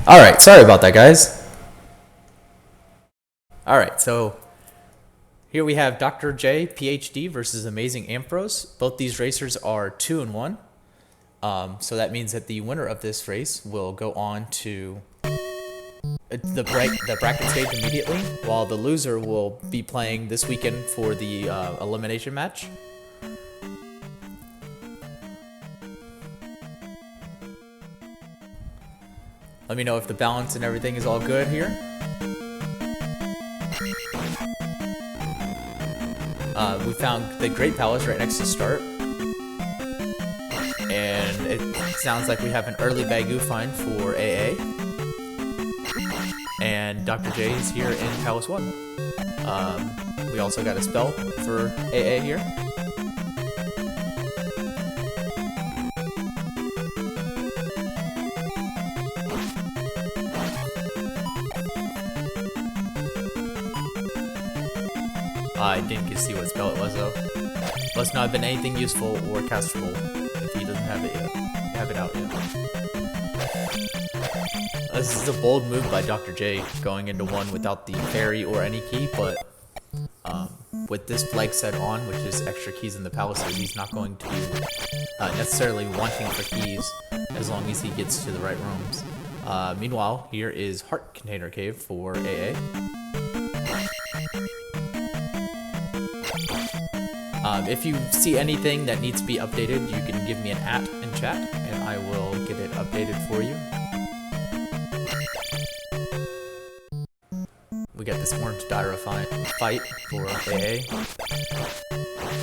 Alright, sorry about that, guys. Alright, so here we have Dr. J, PhD versus AmazingAmpharos. Both these racers are 2-1. So that means that the winner of this race will go on to the bracket stage immediately, while the loser will be playing this weekend for the elimination match. Let me know if the balance and everything is all good here. We found the Great Palace right next to start. And it sounds like we have an early Bagoo find for AA. And Dr. J is here in Palace 1. We also got a spell for AA here. I didn't get to see what spell it was though. Must not have been anything useful or castable if he doesn't have it yet. Have it out yet. This is a bold move by Dr. J, going into one without the fairy or any key, but with this flag set on, which is extra keys in the palaces, he's not going to be necessarily wanting for keys as long as he gets to the right rooms. Meanwhile, here is Heart Container Cave for AA. If you see anything that needs to be updated, you can give me an @ in chat, and I will get it updated for you. We got this Orange Dyra fight for AA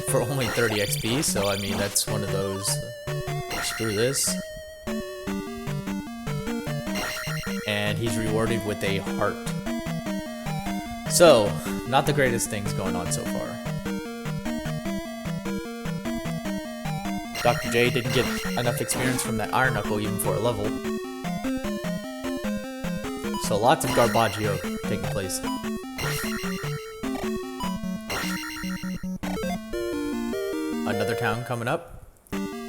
for only 30 XP, so I mean that's one of those, screw this. And he's rewarded with a heart. So, not the greatest things going on so far. Dr. J didn't get enough experience from that Iron Knuckle even for a level. So lots of Garbaggio taking place. Another town coming up,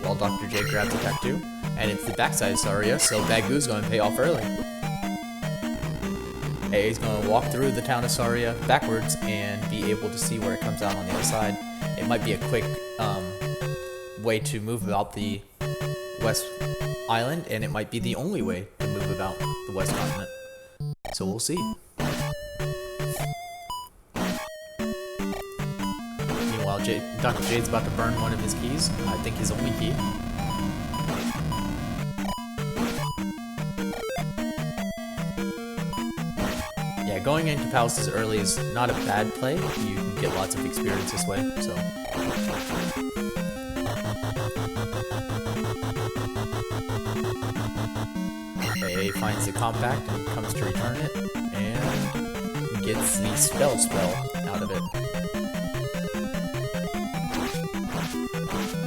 while Dr. J grabs attack 2. And it's the backside of Saria, so Bagoo's going to pay off early. AA's going to walk through the town of Saria backwards and be able to see where it comes out on the other side. It might be a quick way to move about the West Island, and it might be the only way to move about the West Continent. So we'll see. Meanwhile, Dr. J's about to burn one of his keys. I think his only key. Yeah, going into palaces early is not a bad play. You can get lots of experience this way, so. AA finds the compact and comes to return it, and gets the spell out of it.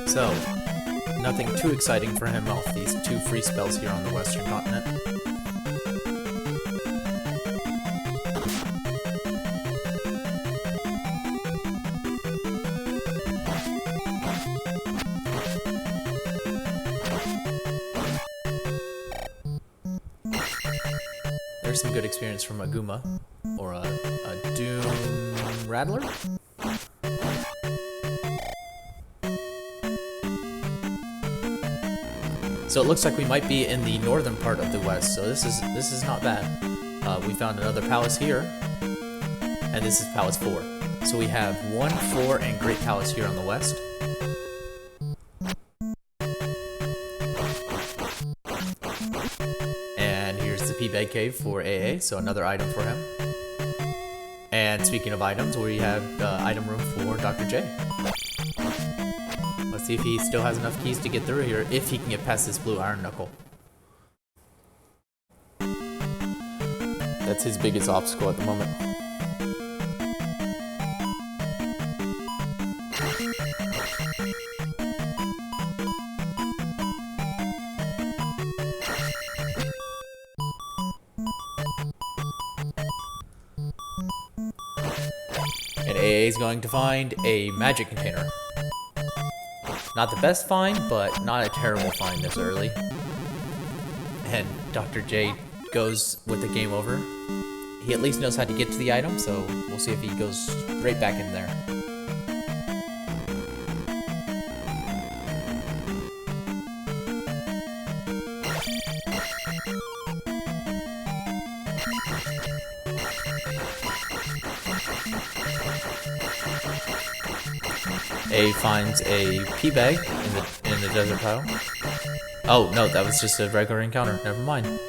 So, nothing too exciting for him off these 2 free spells here on the Western Continent. There's some good experience from a Guma, or a Doom Rattler. So it looks like we might be in the northern part of the west, so this is not bad. We found another palace here, and this is Palace 4. So we have 1, 4, and Great Palace here on the west. Bag Cave for AA, so another item for him. And speaking of items, we have the item room for Dr. J. Let's see if he still has enough keys to get through here, if he can get past this blue Iron Knuckle. That's his biggest obstacle at the moment. And AA is going to find a magic container. Not the best find, but not a terrible find this early. And Dr. J goes with the game over. He at least knows how to get to the item, so we'll see if he goes right back in there. A finds a pea bag in the desert pile. Oh no, that was just a regular encounter. Never mind.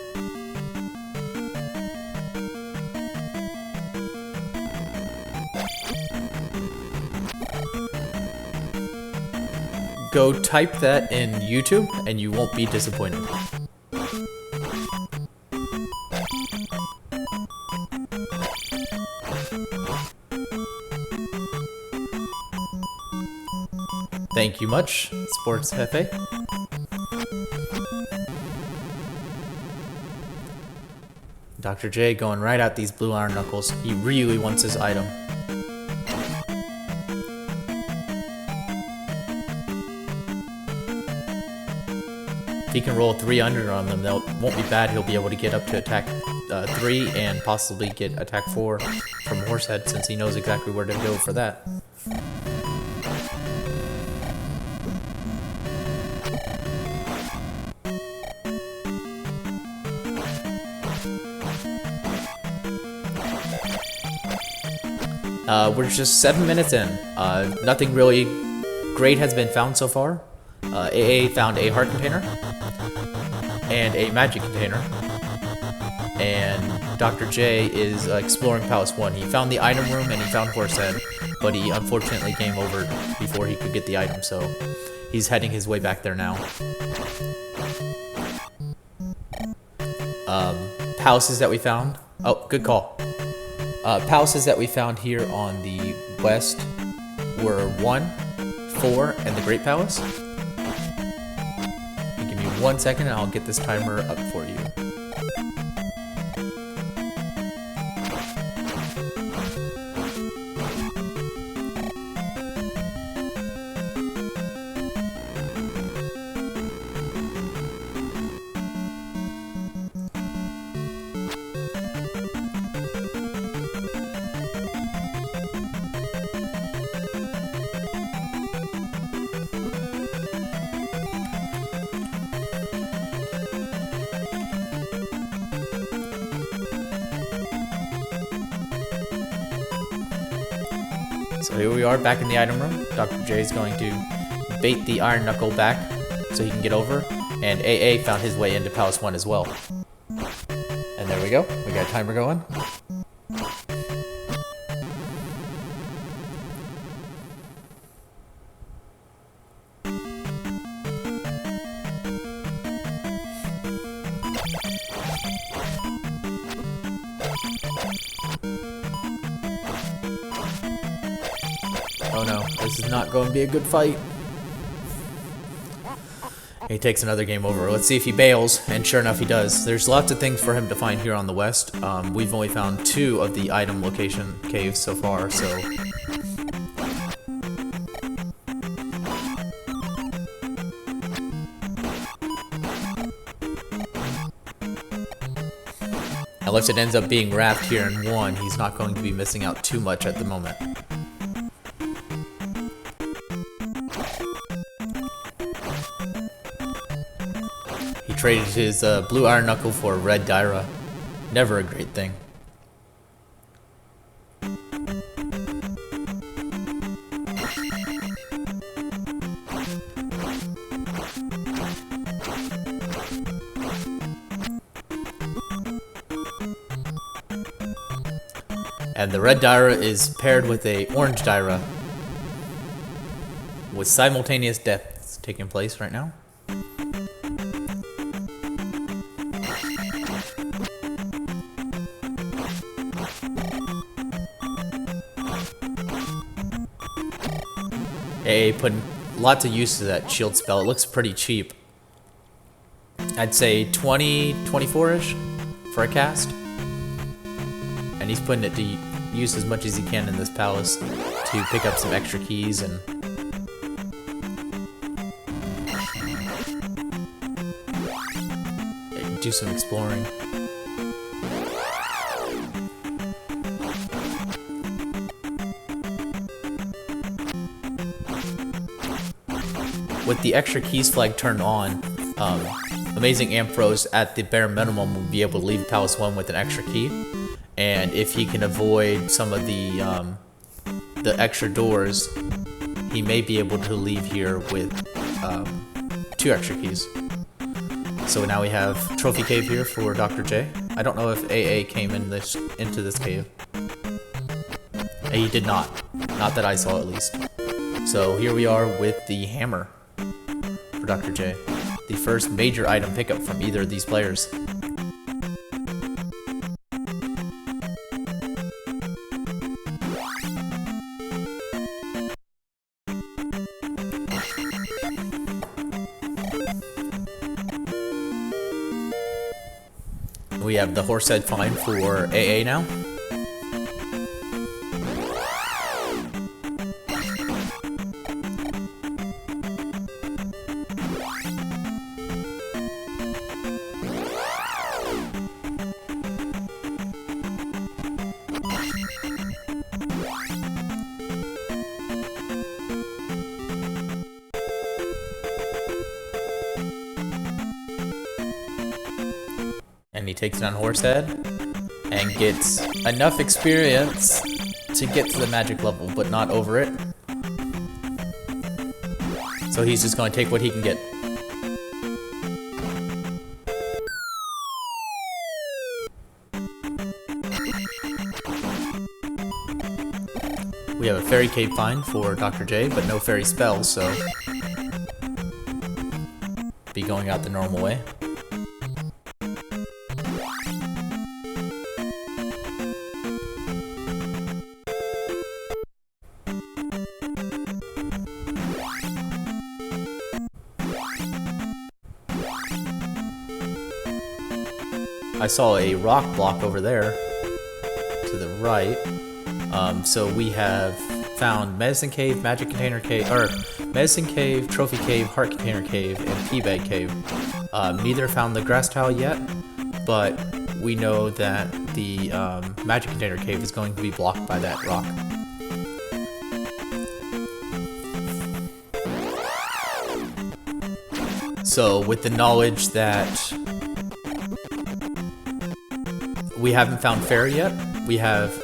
Go type that in YouTube and you won't be disappointed. Thank you much, Sports Hefe. Dr. J going right at these blue iron knuckles. He really wants his item. If he can roll 300 on them, that won't be bad. He'll be able to get up to attack 3 and possibly get attack 4 from Horsehead, since he knows exactly where to go for that. We're just 7 minutes in. Nothing really great has been found so far. AA found a heart container and a magic container, and Dr. J is exploring Palace 1. He found the item room and he found Horsehead, but he unfortunately game over before he could get the item, so he's heading his way back there now. Palaces that we found. Oh, good call. Palaces that we found here on the west were 1, 4, and the Great Palace. Give me 1 second and I'll get this timer up for you. So here we are back in the item room. Dr. J is going to bait the iron knuckle back so he can get over, and AA found his way into Palace 1 as well. And there we go. We got a timer going. Oh no, this is not going to be a good fight. He takes another game over. Let's see if he bails, and sure enough he does. There's lots of things for him to find here on the west. We've only found 2 of the item location caves so far, so... Unless it ends up being wrapped here in 1, he's not going to be missing out too much at the moment. He traded his blue iron knuckle for a red Dyra. Never a great thing. And the red Dyra is paired with a orange Dyra, with simultaneous deaths taking place right now. AA putting lots of use to that shield spell. It looks pretty cheap. I'd say 20, 24-ish for a cast. And he's putting it to use as much as he can in this palace to pick up some extra keys and do some exploring. with the extra keys flag turned on, AmazingAmpharos at the bare minimum will be able to leave Palace 1 with an extra key. And if he can avoid some of the extra doors, he may be able to leave here with 2 extra keys. So now we have Trophy Cave here for Dr. J. I don't know if AA came into this cave. He did not. Not that I saw, at least. So here we are with the hammer for Dr. J. The first major item pickup from either of these players. We have the horse head find for AA now. And he takes it on Horsehead and gets enough experience to get to the magic level, but not over it. So he's just going to take what he can get. We have a fairy cave find for Dr. J, but no fairy spells, so be going out the normal way. I saw a rock block over there to the right. So we have found Medicine Cave, Magic Container Cave, or Medicine Cave, Trophy Cave, Heart Container Cave, and Pea Bag Cave. Neither found the grass tile yet, but we know that the Magic Container Cave is going to be blocked by that rock. So with the knowledge that we haven't found Fairy yet, we have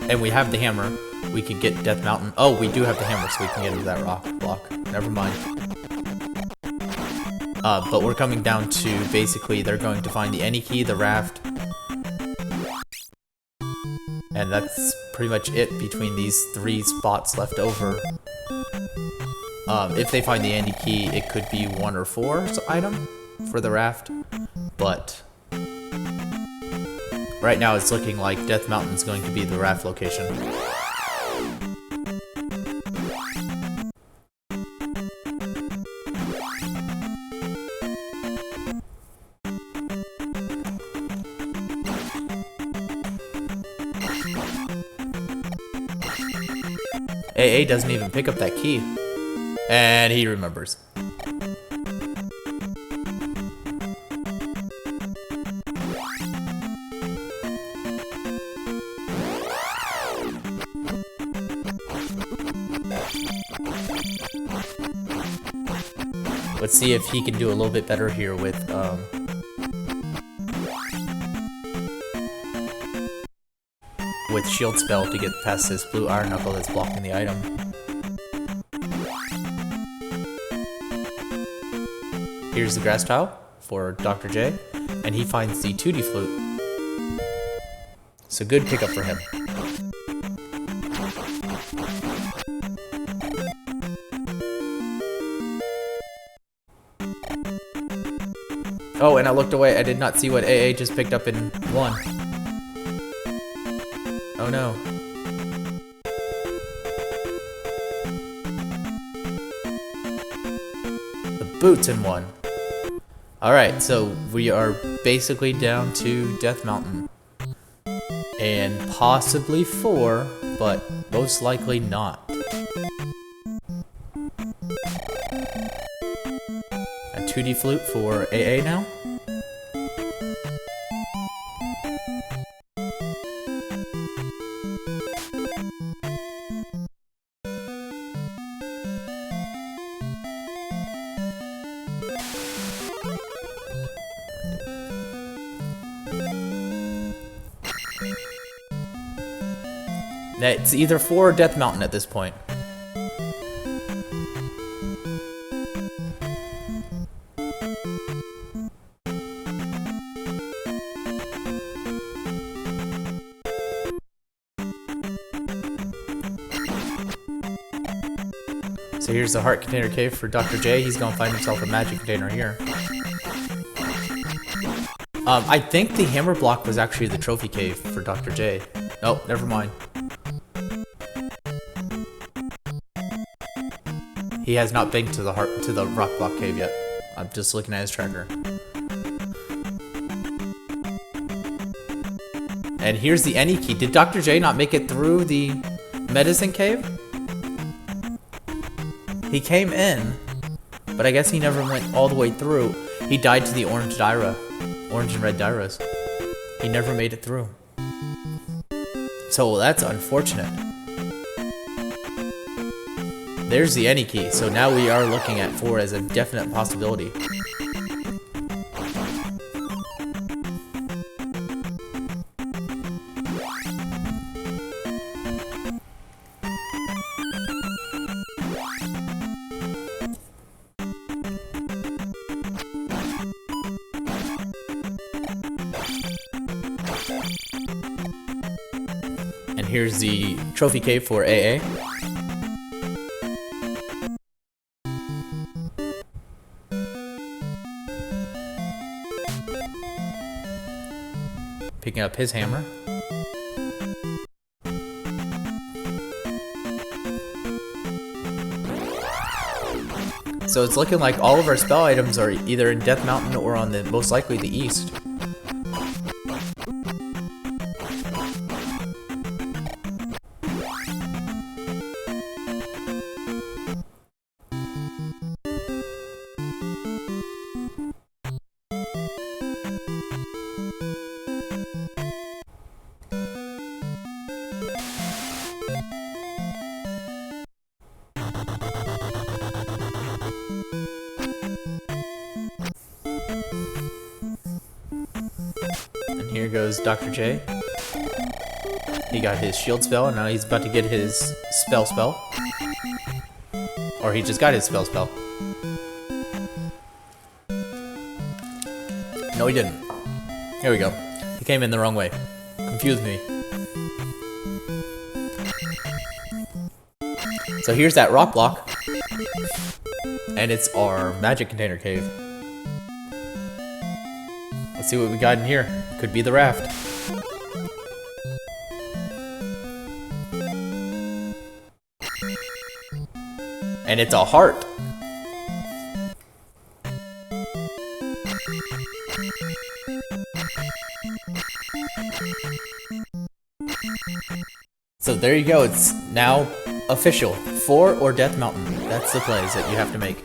the hammer, we could get Death Mountain. Oh, we do have the hammer, so we can get into that rock block. Never mind. But we're coming down to basically they're going to find the any key, the raft, and that's pretty much it between these 3 spots left over. If they find the any key, it could be 1 or 4 item for the raft, but right now it's looking like Death Mountain is going to be the raft location. AA doesn't even pick up that key. And he remembers. Let's see if he can do a little bit better here with Shield Spell to get past this blue iron knuckle that's blocking the item. Here's the grass tile for Dr. J, and he finds the 2D flute. So good pickup for him. Oh, and I looked away. I did not see what AA just picked up in 1. Oh no. The boots in 1. Alright, so we are basically down to Death Mountain. And possibly 4, but most likely not. A 2D flute for AA now. It's either 4 or Death Mountain at this point. So here's the heart container cave for Dr. J. He's gonna find himself a magic container here. I think the hammer block was actually the trophy cave for Dr. J. Oh, never mind. He has not been to the rock block cave yet. I'm just looking at his tracker. And here's the any key. Did Dr. J not make it through the medicine cave? He came in, but I guess he never went all the way through. He died to the orange and red Dyras. He never made it through. So that's unfortunate. There's the any key. So now we are looking at 4 as a definite possibility. And here's the trophy cave for AA. Picking up his hammer. So it's looking like all of our spell items are either in Death Mountain or on the most likely the east. And here goes Dr. J. He got his shield spell, and now he's about to get his spell. Or he just got his spell. No, he didn't. Here we go. He came in the wrong way. Confused me. So here's that rock block. And it's our magic container cave. Let's see what we got in here. Could be the raft. And it's a heart. So there you go. It's now official. 4 or Death Mountain. That's the plays that you have to make.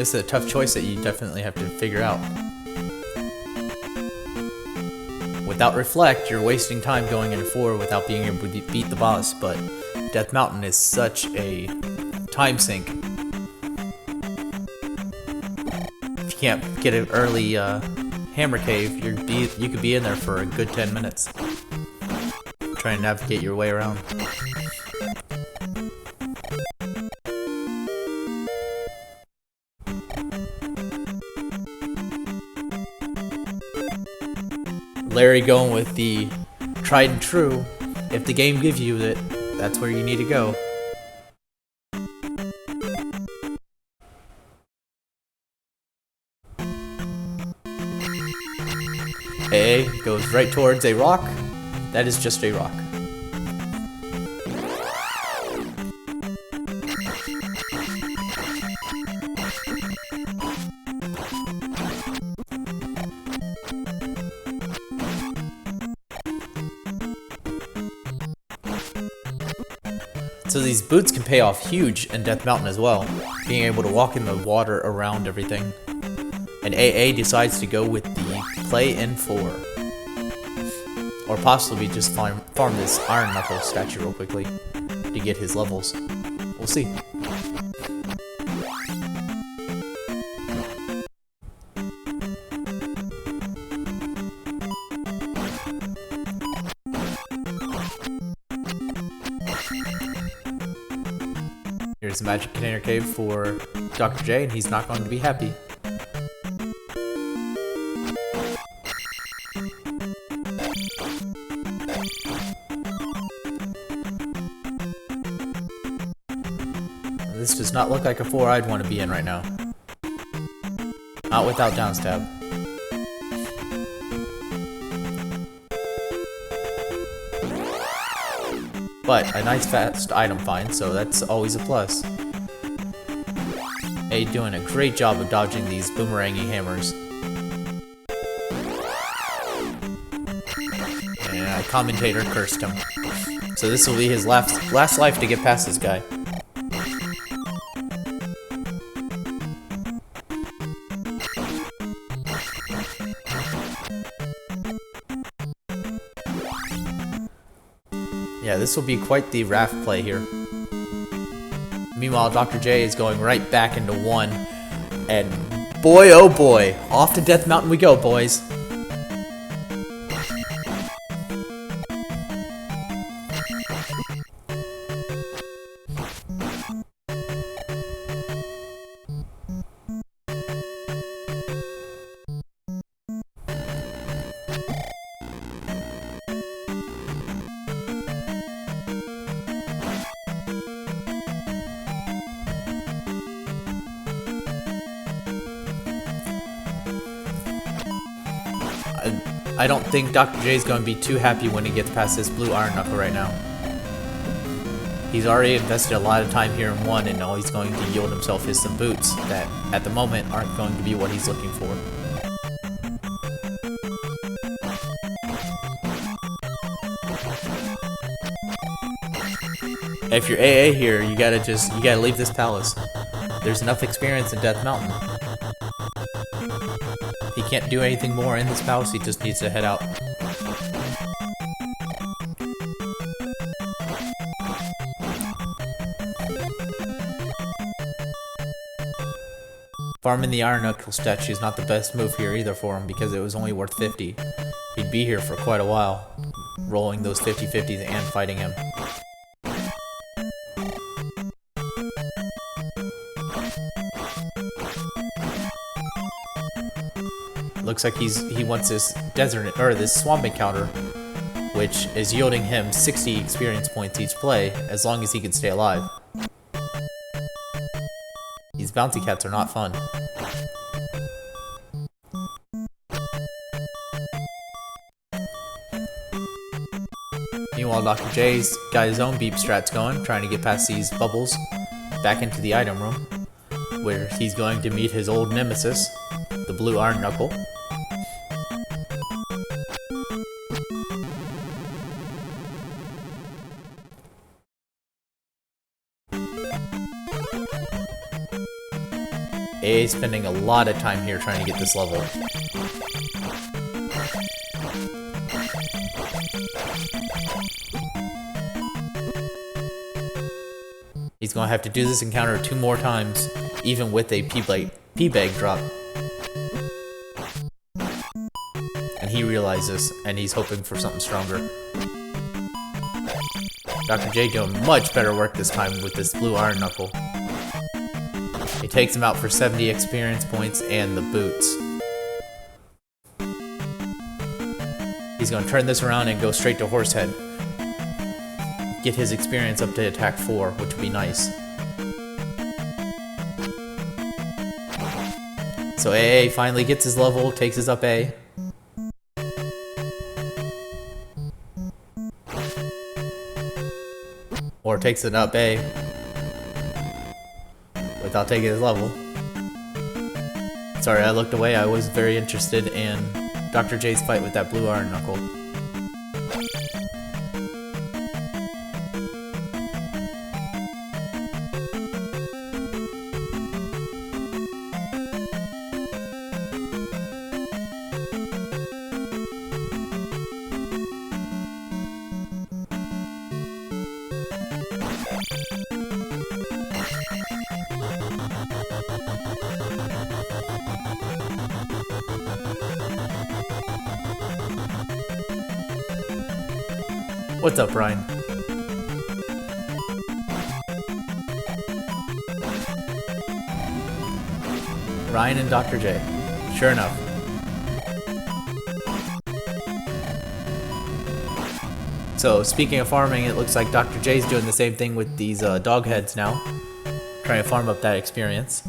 It's a tough choice that you definitely have to figure out. Without Reflect, you're wasting time going into 4 without being able to beat the boss, but Death Mountain is such a time sink. If you can't get an early hammer cave, you could be in there for a good 10 minutes. Trying to navigate your way around. Larry going with the tried and true. If the game gives you it, that's where you need to go. A goes right towards a rock. That is just a rock. So these boots can pay off huge in Death Mountain as well, being able to walk in the water around everything. And AA decides to go with the play in 4. Or possibly just farm this Iron Knuckle statue real quickly to get his levels. We'll see. Here's the magic container cave for Dr. J, and he's not going to be happy. This does not look like a 4 I'd want to be in right now. Not without down stab. But a nice fast item find, so that's always a plus. A doing a great job of dodging these boomeranging hammers. And a commentator cursed him. So this will be his last life to get past this guy. Yeah, this will be quite the raft play here. Meanwhile, Dr. J is going right back into 1. And boy, oh boy, off to Death Mountain we go, boys. I don't think Dr. J is going to be too happy when he gets past this blue Iron Knuckle right now. He's already invested a lot of time here in 1, and now he's going to yield himself some boots that, at the moment, aren't going to be what he's looking for. If you're AA here, you gotta leave this palace. There's enough experience in Death Mountain. He can't do anything more in this palace, he just needs to head out. Farming the Iron Knuckle statue is not the best move here either for him because it was only worth 50. He'd be here for quite a while, rolling those 50/50s and fighting him. Looks like he wants this this swamp encounter, which is yielding him 60 experience points each play, as long as he can stay alive. These bouncy cats are not fun. Meanwhile, Dr. J's got his own beep strats going, trying to get past these bubbles back into the item room, where he's going to meet his old nemesis, the blue Iron Knuckle. AA is spending a lot of time here trying to get this level. He's going to have to do this encounter 2 more times, even with a P-bag drop. And he realizes, and he's hoping for something stronger. Dr. J doing much better work this time with this blue Iron Knuckle. It takes him out for 70 experience points and the boots. He's going to turn this around and go straight to Horsehead. Get his experience up to attack 4, which would be nice. So AA finally gets his level, takes his up A. Or takes an up A without taking his level. Sorry, I looked away. I was very interested in Dr. J's fight with that blue Iron Knuckle. What's up, Ryan? Ryan and Dr. J. Sure enough. So, speaking of farming, it looks like Dr. J's doing the same thing with these dog heads now. Trying to farm up that experience.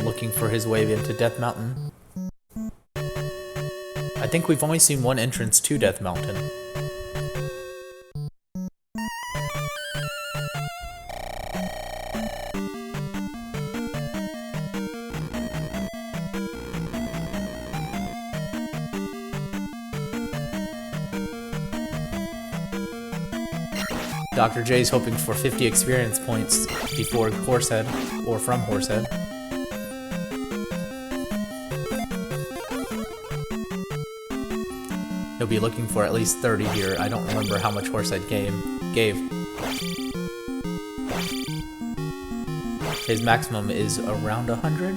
Looking for his way into Death Mountain. I think we've only seen one entrance to Death Mountain. Dr. J's hoping for 50 experience points before Horsehead, or from Horsehead. He'll be looking for at least 30 here. I don't remember how much Horsehead gave. His maximum is around 100.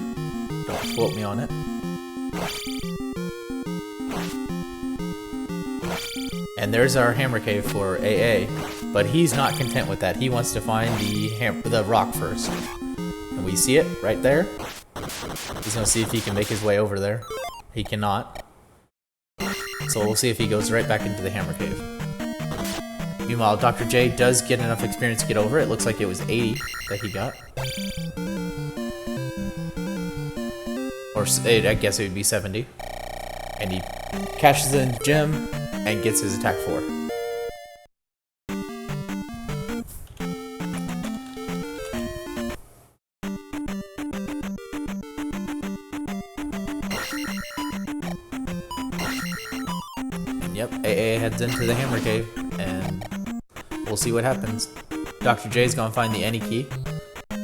Don't quote me on it. And there's our hammer cave for AA, but he's not content with that. He wants to find the rock first. And we see it right there. He's gonna see if he can make his way over there. He cannot. So we'll see if he goes right back into the hammer cave. Meanwhile, Dr. J does get enough experience to get over. It looks like it was 80 that he got. Or I guess it would be 70. And he cashes in gem and gets his attack 4. Yep, AA heads into the hammer cave, and we'll see what happens. Dr. J's gonna find the any key.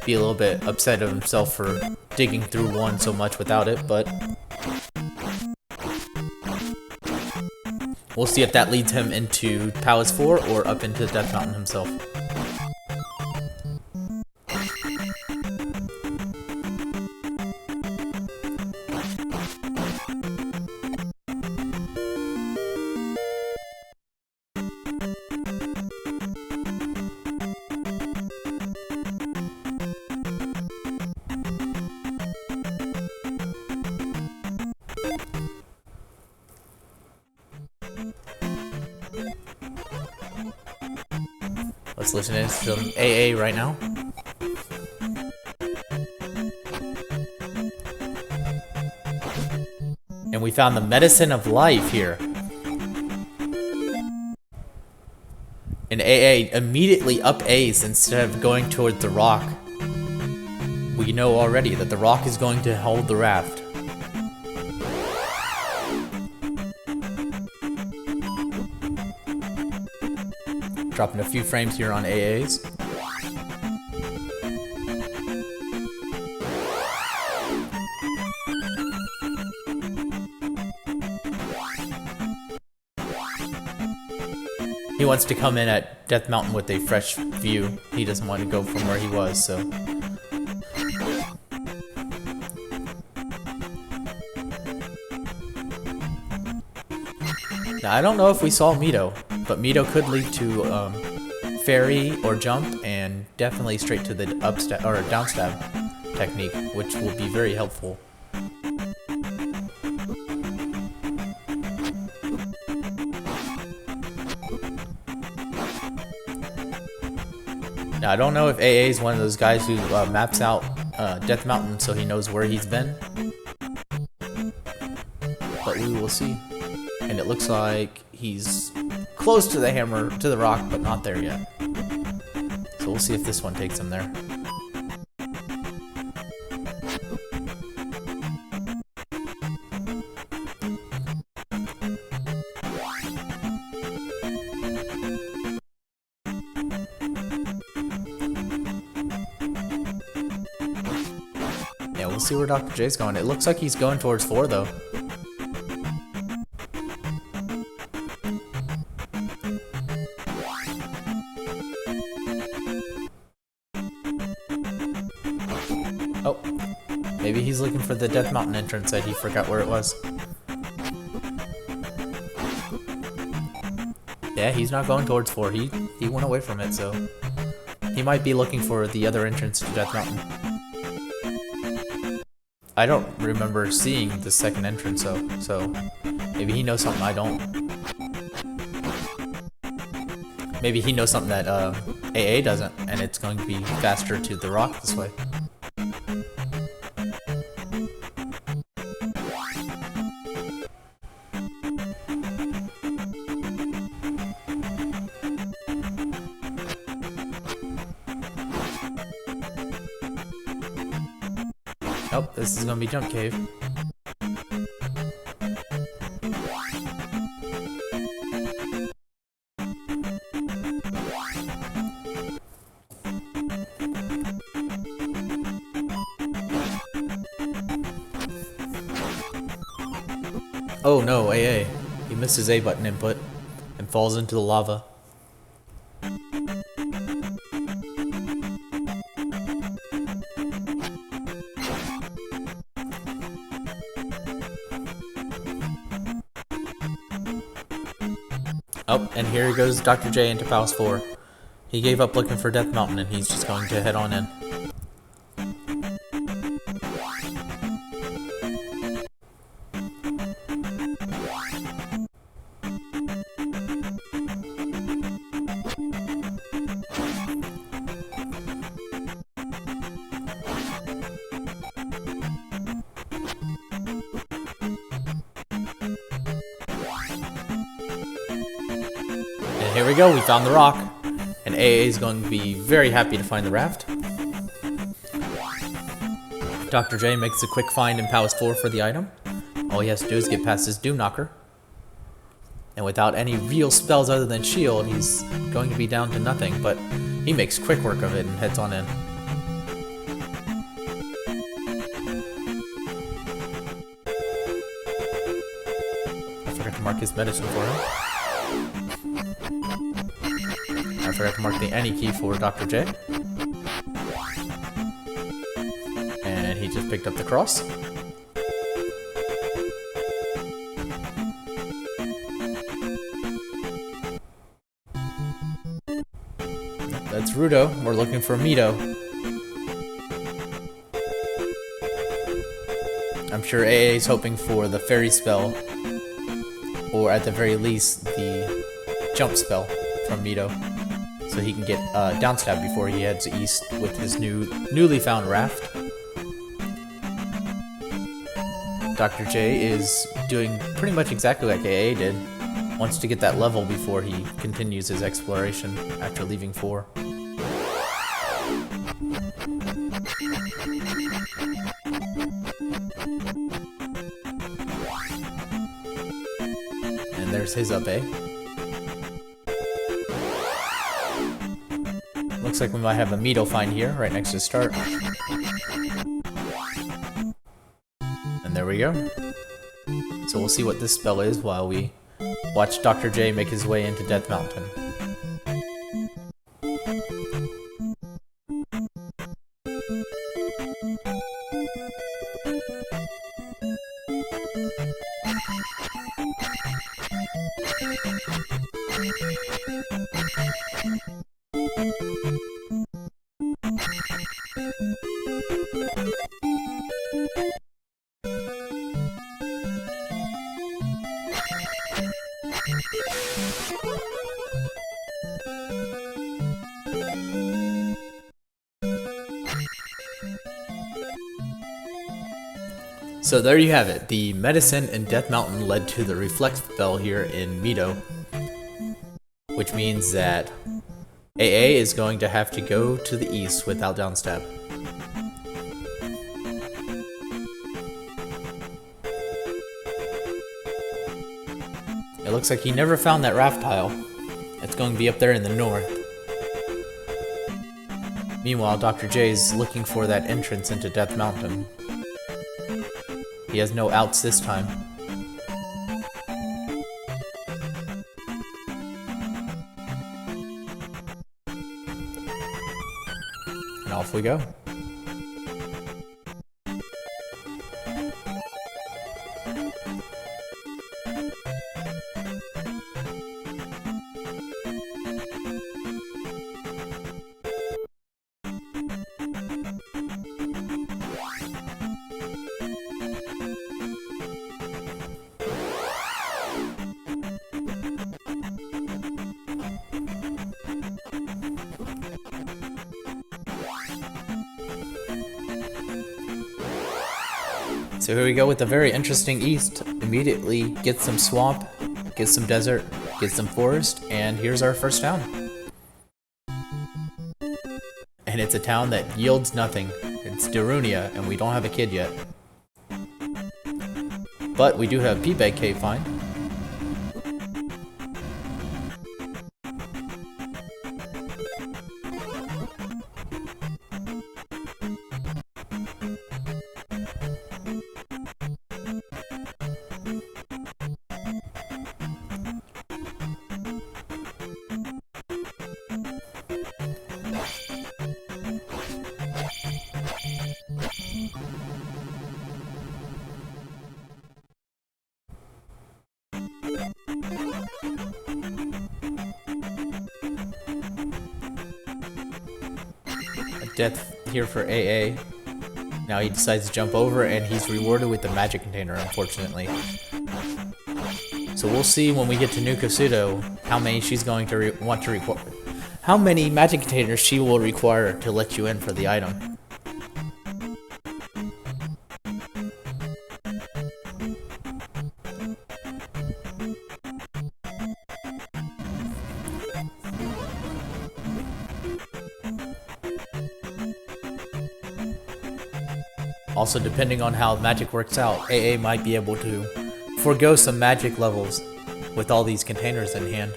Be a little bit upset of himself for digging through one so much without it, but we'll see if that leads him into Palace 4 or up into Death Mountain himself. Let's listen to some AA right now. And we found the medicine of life here. And AA immediately up A's instead of going toward the rock. We know already that the rock is going to hold the raft. Dropping a few frames here on AA's. He wants to come in at Death Mountain with a fresh view. He doesn't want to go from where he was, so. Now, I don't know if we saw Mito, but Mito could lead to Fairy or Jump, and definitely straight to the upstab or downstab technique, which will be very helpful. Now, I don't know if AA is one of those guys who maps out Death Mountain so he knows where he's been, but we will see. And it looks like he's close to the hammer, to the rock, but not there yet. So we'll see if this one takes him there. Yeah, we'll see where Dr. J's going. It looks like he's going towards 4, though. for the Death Mountain entrance that he forgot where it was. Yeah, he's not going towards 4. He went away from it, so he might be looking for the other entrance to Death Mountain. I don't remember seeing the second entrance though, so maybe he knows something I don't. Maybe he knows something that AA doesn't, and it's going to be faster to the rock this way. Oh, this is gonna be Jump Cave. Oh no, AA. He missed his A button input and falls into the lava. Oh, and here goes Dr. J into Palace 4. He gave up looking for Death Mountain and he's just going to head on in. And here we go, we found the rock. And AA is going to be very happy to find the raft. Dr. J makes a quick find in Palace 4 for the item. All he has to do is get past his Doom Knocker. And without any real spells other than shield, he's going to be down to nothing, but he makes quick work of it and heads on in. I forgot to mark his medicine for him. I forgot to mark the any key for Dr. J. And he just picked up the cross. That's Rudo. We're looking for Mito. I'm sure AA is hoping for the fairy spell, or at the very least, the jump spell from Mito, so he can get downstab before he heads east with his newly found raft. Dr. J is doing pretty much exactly like AA did. Wants to get that level before he continues his exploration after leaving 4. And there's his up A. Looks like we might have a Mito find here, right next to start. And there we go. So we'll see what this spell is while we watch Dr. J make his way into Death Mountain. So there you have it. The medicine in Death Mountain led to the reflect spell here in Mito, which means that AA is going to have to go to the east without downstab. It looks like he never found that raft tile. It's going to be up there in the north. Meanwhile, Dr. J is looking for that entrance into Death Mountain. He has no outs this time. And off we go. So here we go with the very interesting east. Immediately get some swamp, get some desert, get some forest, and here's our first town. And it's a town that yields nothing. It's Darunia, and we don't have a kid yet. But we do have P-Bag Cave find. Death here for AA. Now he decides to jump over and he's rewarded with the magic container, unfortunately. So we'll see when we get to New Kasuto how many she's going to want to require. How many magic containers she will require to let you in for the item. Also, depending on how magic works out, AA might be able to forego some magic levels with all these containers in hand.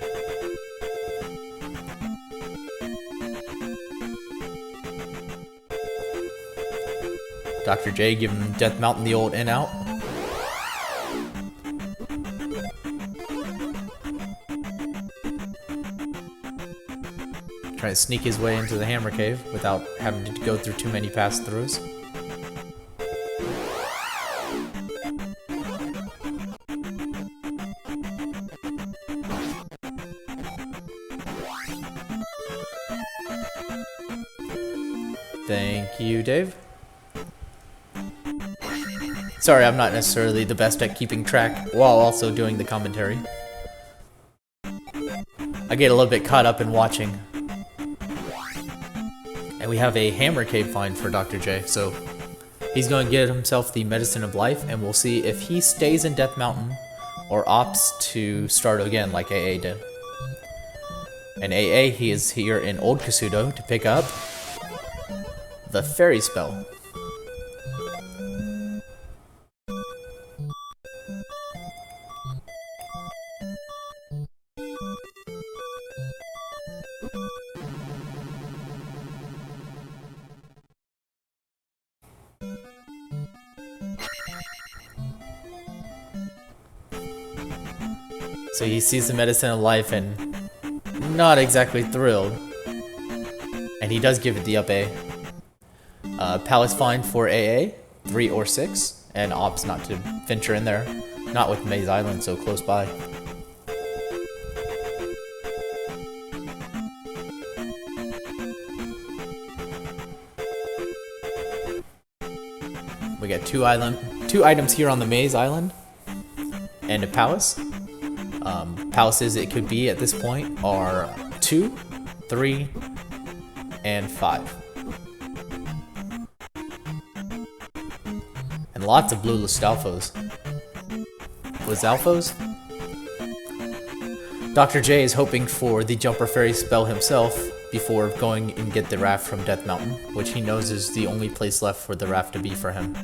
Dr. J giving Death Mountain the old in out. Trying to sneak his way into the Hammer Cave without having to go through too many pass-throughs. Thank you, Dave. Sorry, I'm not necessarily the best at keeping track while also doing the commentary. I get a little bit caught up in watching. And we have a Hammer Cave find for Dr. J, so he's going to get himself the Medicine of Life, and we'll see if he stays in Death Mountain or opts to start again like AA did. And AA, he is here in Old Kasuto to pick up the Fairy Spell. So he sees the Medicine of Life and not exactly thrilled. And he does give it the up A. Palace find for AA, 3 or 6, and opts not to venture in there. Not with Maze Island so close by. We got two items here on the Maze Island, and a palace. Palaces it could be at this point are 2, 3, and 5. And lots of blue Listhalfos. Listhalfos? Dr. J is hoping for the Jumper Fairy spell himself before going and get the raft from Death Mountain, which he knows is the only place left for the raft to be for him.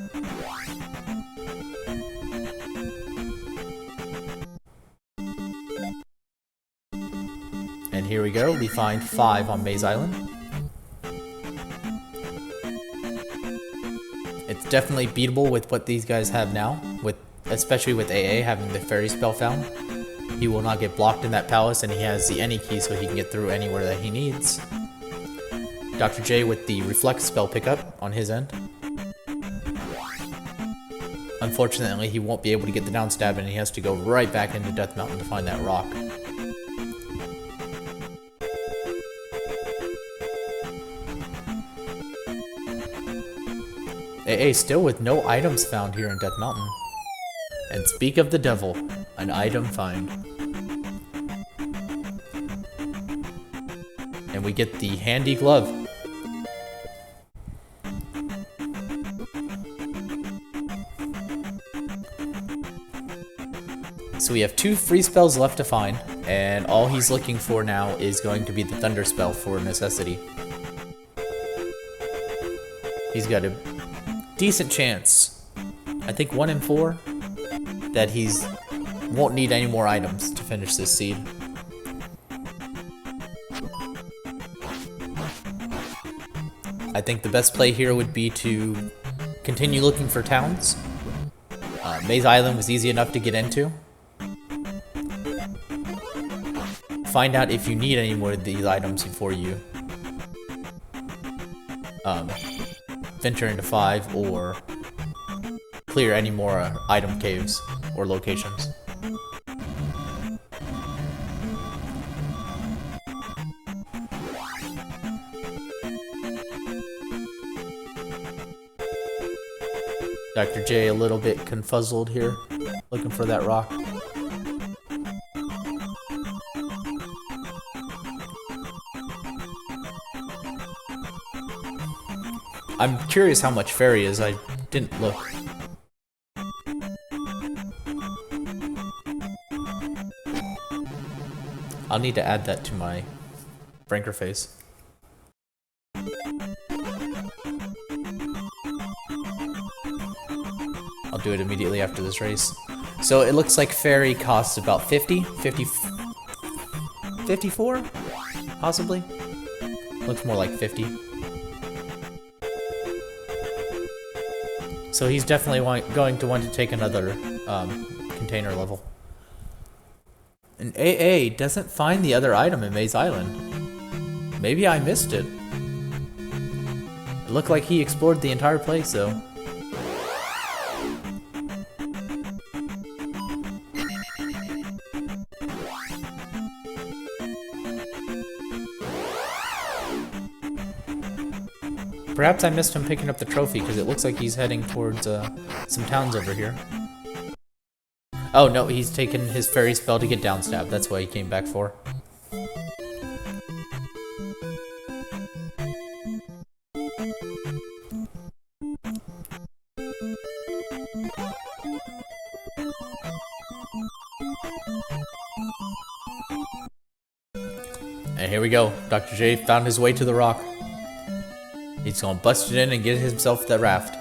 And here we go, we find 5 on Maze Island. It's definitely beatable with what these guys have now, especially with AA having the fairy spell found. He will not get blocked in that palace, and he has the any key so he can get through anywhere that he needs. Dr. J with the reflect spell pickup on his end. Unfortunately, he won't be able to get the down stab, and he has to go right back into Death Mountain to find that rock. AA still with no items found here in Death Mountain. And speak of the devil, an item find. And we get the handy glove. So we have 2 free spells left to find, and all he's looking for now is going to be the Thunder spell for necessity. He's got a decent chance, I think 1 in 4, that he's won't need any more items to finish this seed. I think the best play here would be to continue looking for towns. Maze Island was easy enough to get into. Find out if you need any more of these items before you venture into 5 or clear any more item caves or locations. Dr. J a little bit confuzzled here, looking for that rock. I'm curious how much fairy is. I didn't look. I'll need to add that to my Branker face. I'll do it immediately after this race. So it looks like fairy costs about 54? Possibly? Looks more like 50. So he's definitely going to want to take another container level. And AA doesn't find the other item in Maze Island. Maybe I missed it. It looked like he explored the entire place, though. Perhaps I missed him picking up the trophy, because it looks like he's heading towards some towns over here. Oh no, he's taken his fairy spell to get down stab. That's why he came back for. And here we go. Dr. J found his way to the rock. He's gonna bust it in and get himself the raft.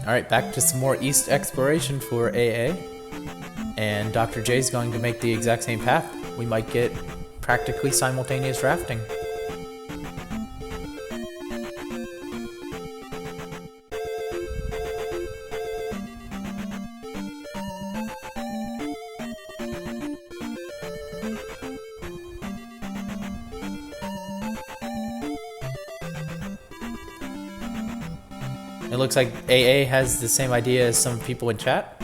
Alright, back to some more east exploration for AA. And Dr. J's going to make the exact same path. We might get practically simultaneous rafting. It looks like AA has the same idea as some people in chat.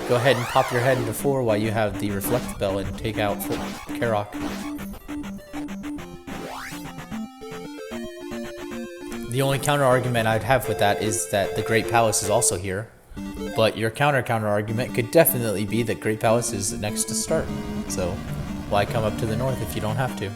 Go ahead and pop your head into 4 while you have the reflect bell and take out Karok. The only counter argument I'd have with that is that the Great Palace is also here. But your counter argument could definitely be that Great Palace is next to start. So why come up to the north if you don't have to?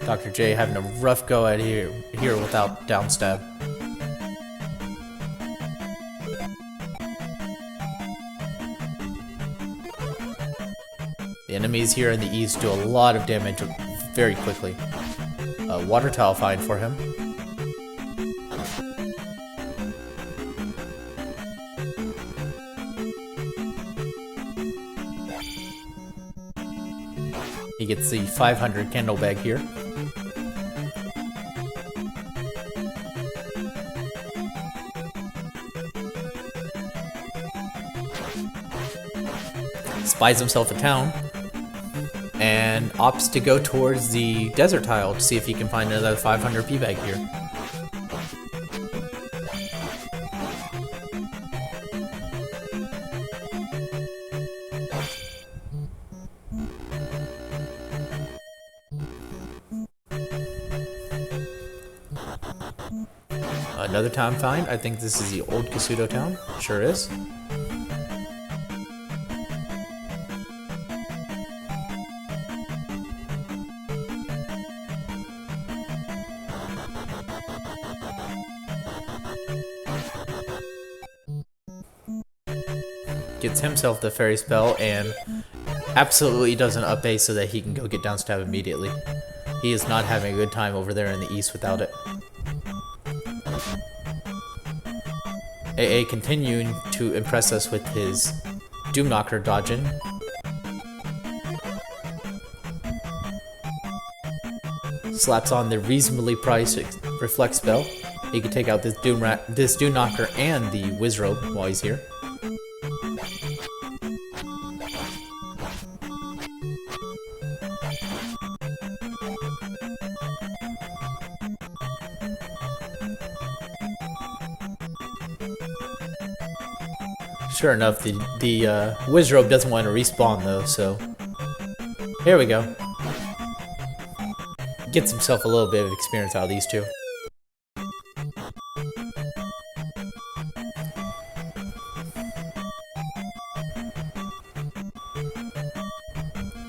Dr. J having a rough go at here without downstab. The enemies here in the east do a lot of damage very quickly. Water tile fine for him. He gets the 500 candle bag here. Spies himself a town and opts to go towards the desert tile to see if he can find another 500 P bag here. Another town find. I think this is the old Kasuto town. Sure is. Gets himself the fairy spell and absolutely does an up A so that he can go get downstab immediately. He is not having a good time over there in the east without it. AA continuing to impress us with his Doom Knocker dodging. Slaps on the reasonably priced reflect spell. He can take out this Doom Knocker and the Wizrobe while he's here. Sure enough, the Wizrobe doesn't want to respawn though, so here we go. Gets himself a little bit of experience out of these two.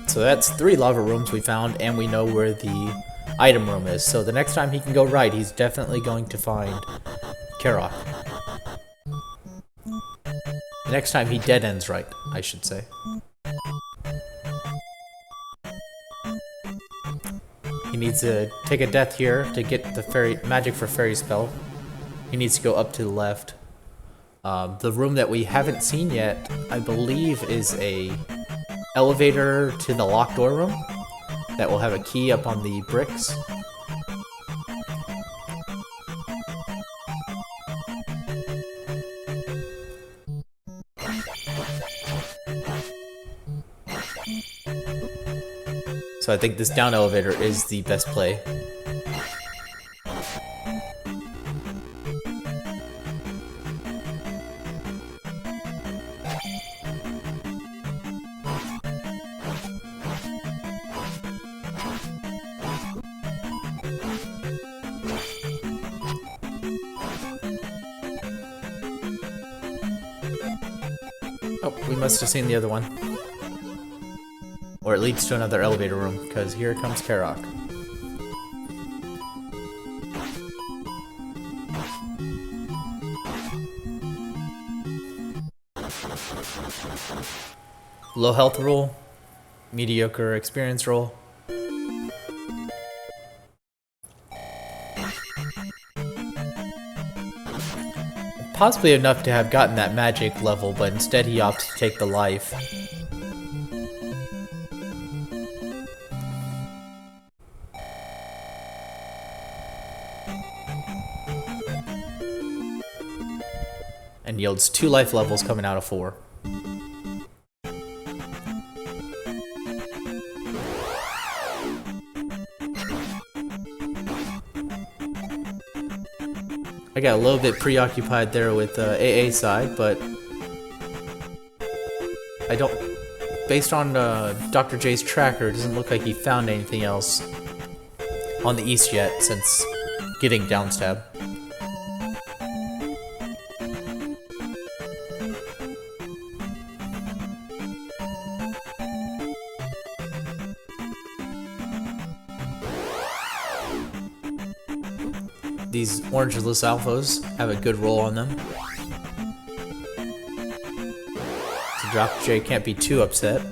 So that's 3 lava rooms we found, and we know where the item room is. So the next time he can go right, he's definitely going to find Karok. The next time he dead ends right, I should say. He needs to take a death here to get the magic for fairy spell. He needs to go up to the left. The room that we haven't seen yet, I believe, is a elevator to the locked door room that will have a key up on the bricks. So I think this down elevator is the best play. Oh, we must have seen the other one. Or it leads to another elevator room, because here comes Karok. Low health roll, mediocre experience roll. Possibly enough to have gotten that magic level, but instead he opts to take the life. And yields 2 life levels coming out of 4. I got a little bit preoccupied there with AA side, but I don't. Based on Dr. J's tracker, it doesn't look like he found anything else on the east yet since getting downstab. These orange Los Alphos have a good roll on them. So Dr. J can't be too upset.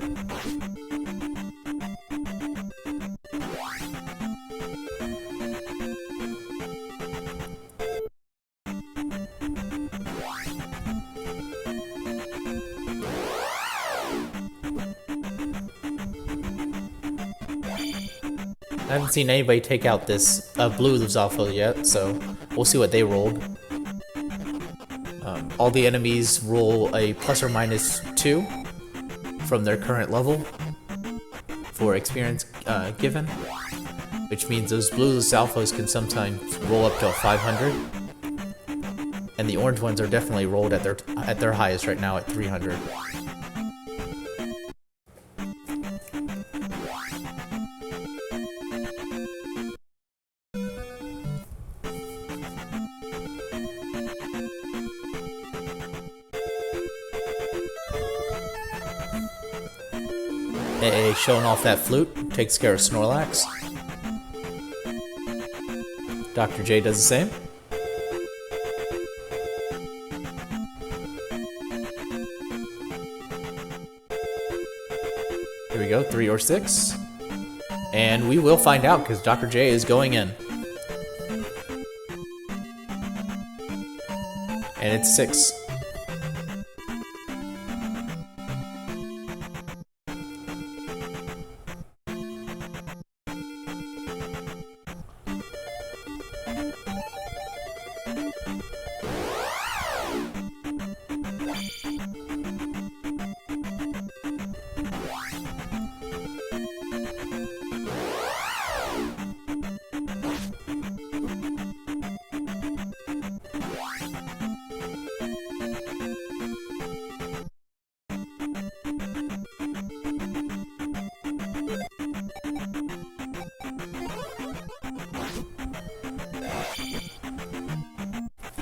I haven't seen anybody take out this blue Luzalfo yet, so we'll see what they rolled. All the enemies roll a plus or minus 2 from their current level for experience given, which means those blue Luzalfos can sometimes roll up to a 500, and the orange ones are definitely rolled at their highest right now at 300. AA showing off that flute, takes care of Snorlax. Dr. J does the same. Here we go, 3 or 6. And we will find out because Dr. J is going in. And it's 6.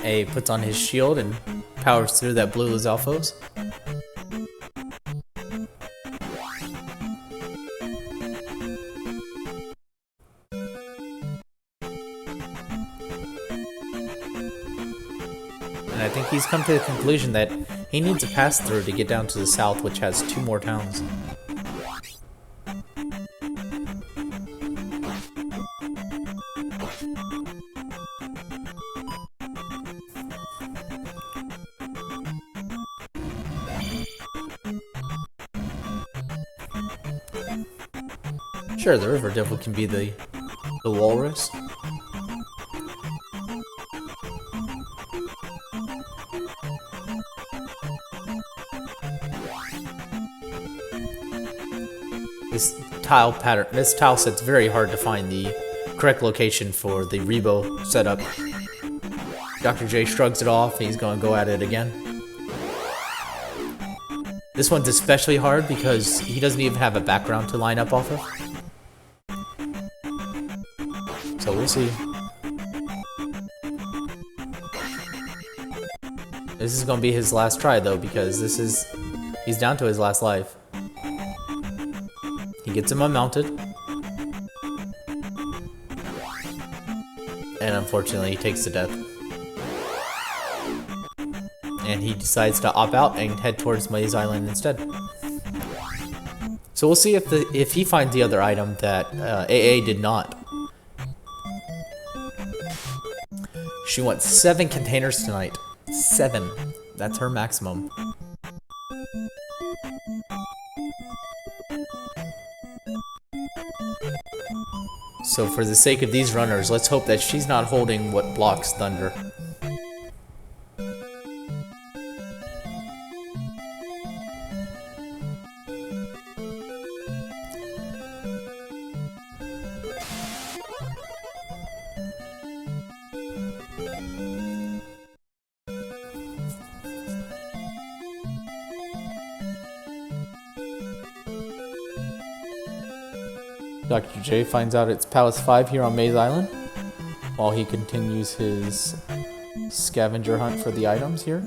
A puts on his shield and powers through that blue Luzalfos. And I think he's come to the conclusion that he needs a pass through to get down to the south, which has 2 more towns. Sure, the River Devil can be the walrus. This tile set's very hard to find the correct location for the Rebo setup. Dr. J shrugs it off, he's gonna go at it again. This one's especially hard because he doesn't even have a background to line up off of. So we'll see. This is gonna be his last try though, because he's down to his last life. He gets him unmounted. And unfortunately he takes the death. And he decides to opt out and head towards Maze Island instead. So we'll see if he finds the other item that AA did not. She wants 7 containers tonight. 7. That's her maximum. So for the sake of these runners, let's hope that she's not holding what blocks thunder. Dr. J finds out it's Palace 5 here on Maze Island, while he continues his scavenger hunt for the items here.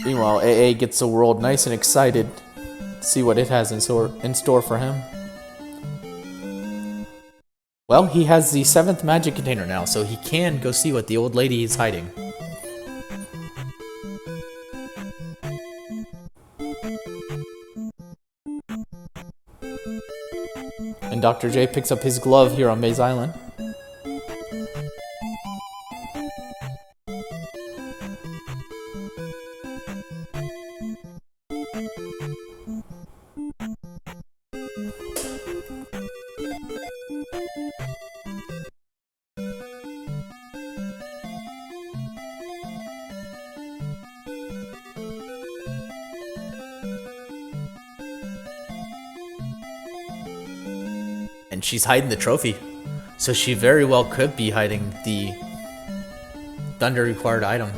Meanwhile, AA gets the world nice and excited See what it has in store for him. Well, he has the 7th magic container now, so he can go see what the old lady is hiding. And Dr. J picks up his glove here on Maze Island. And she's hiding the trophy. So she very well could be hiding the thunder required item.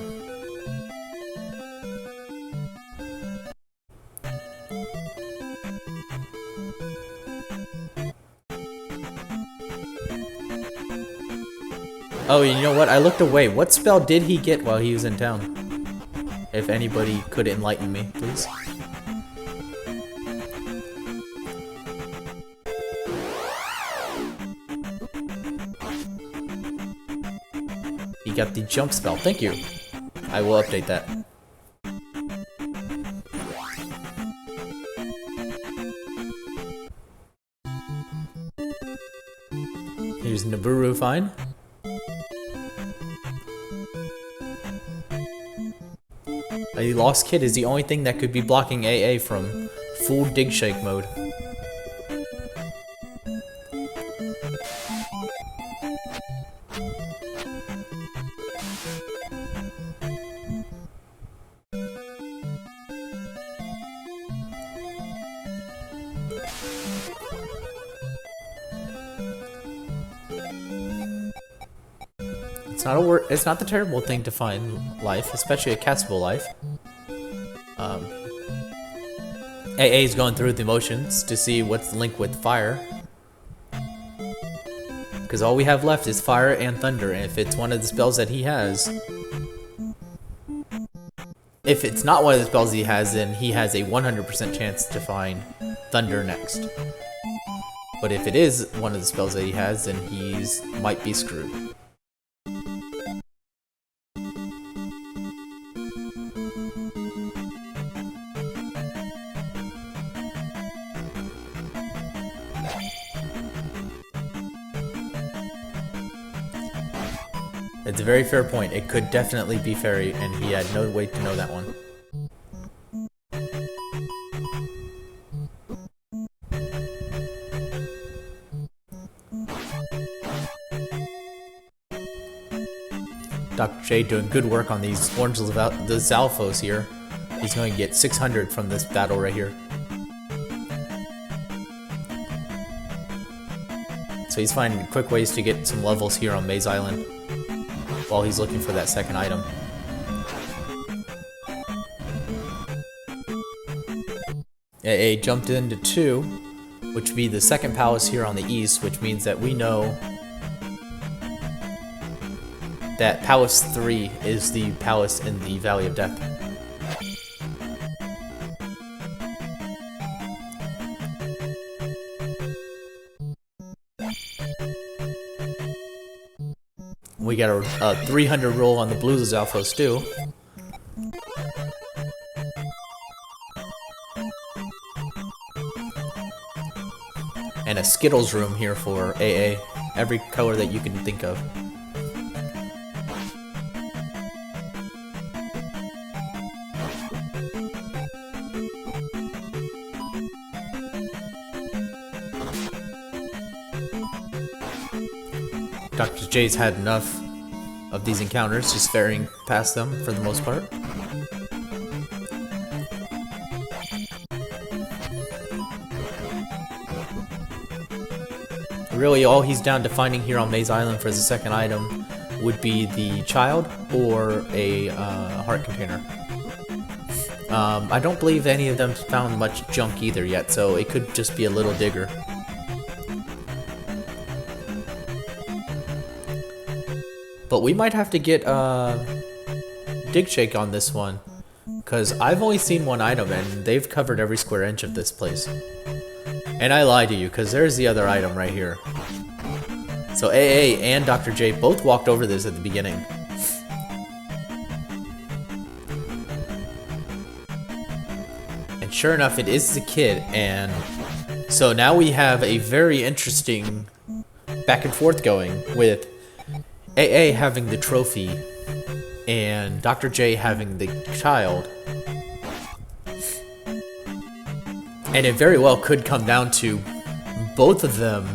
Oh, you know what? I looked away. What spell did he get while he was in town? If anybody could enlighten me, please. He got the jump spell. Thank you. I will update that. Here's Nibiru fine. A lost kid is the only thing that could be blocking AA from full dig shake mode. It's not the terrible thing to find life, especially a castable life. AA is going through the motions to see what's linked with fire. Because all we have left is fire and thunder, and if it's one of the spells that he has... If it's not one of the spells he has, then he has a 100% chance to find thunder next. But if it is one of the spells that he has, then he's might be screwed. It's a very fair point. It could definitely be fairy, and he had no way to know that one. Dr. J doing good work on these orange the Zalphos here. He's going to get 600 from this battle right here. So he's finding quick ways to get some levels here on Maze Island while he's looking for that second item. AA jumped into 2, which would be the second palace here on the east, which means that we know that Palace 3 is the palace in the Valley of Death. We got a 300 roll on the Blues Zalphos too. And a Skittles room here for AA. Every color that you can think of. Dr. J's had enough of these encounters, just ferrying past them for the most part. Really, all he's down to finding here on Maze Island for the second item would be the child or a heart container. I don't believe any of them found much junk either yet, so it could just be a little digger. But we might have to get dig shake on this one, because I've only seen one item and they've covered every square inch of this place. And I lied to you, because there's the other item right here. So AA and Dr. J both walked over this at the beginning. And sure enough, it is the kid, and so now we have a very interesting back and forth going with AA having the trophy and Dr. J having the child. And it very well could come down to both of them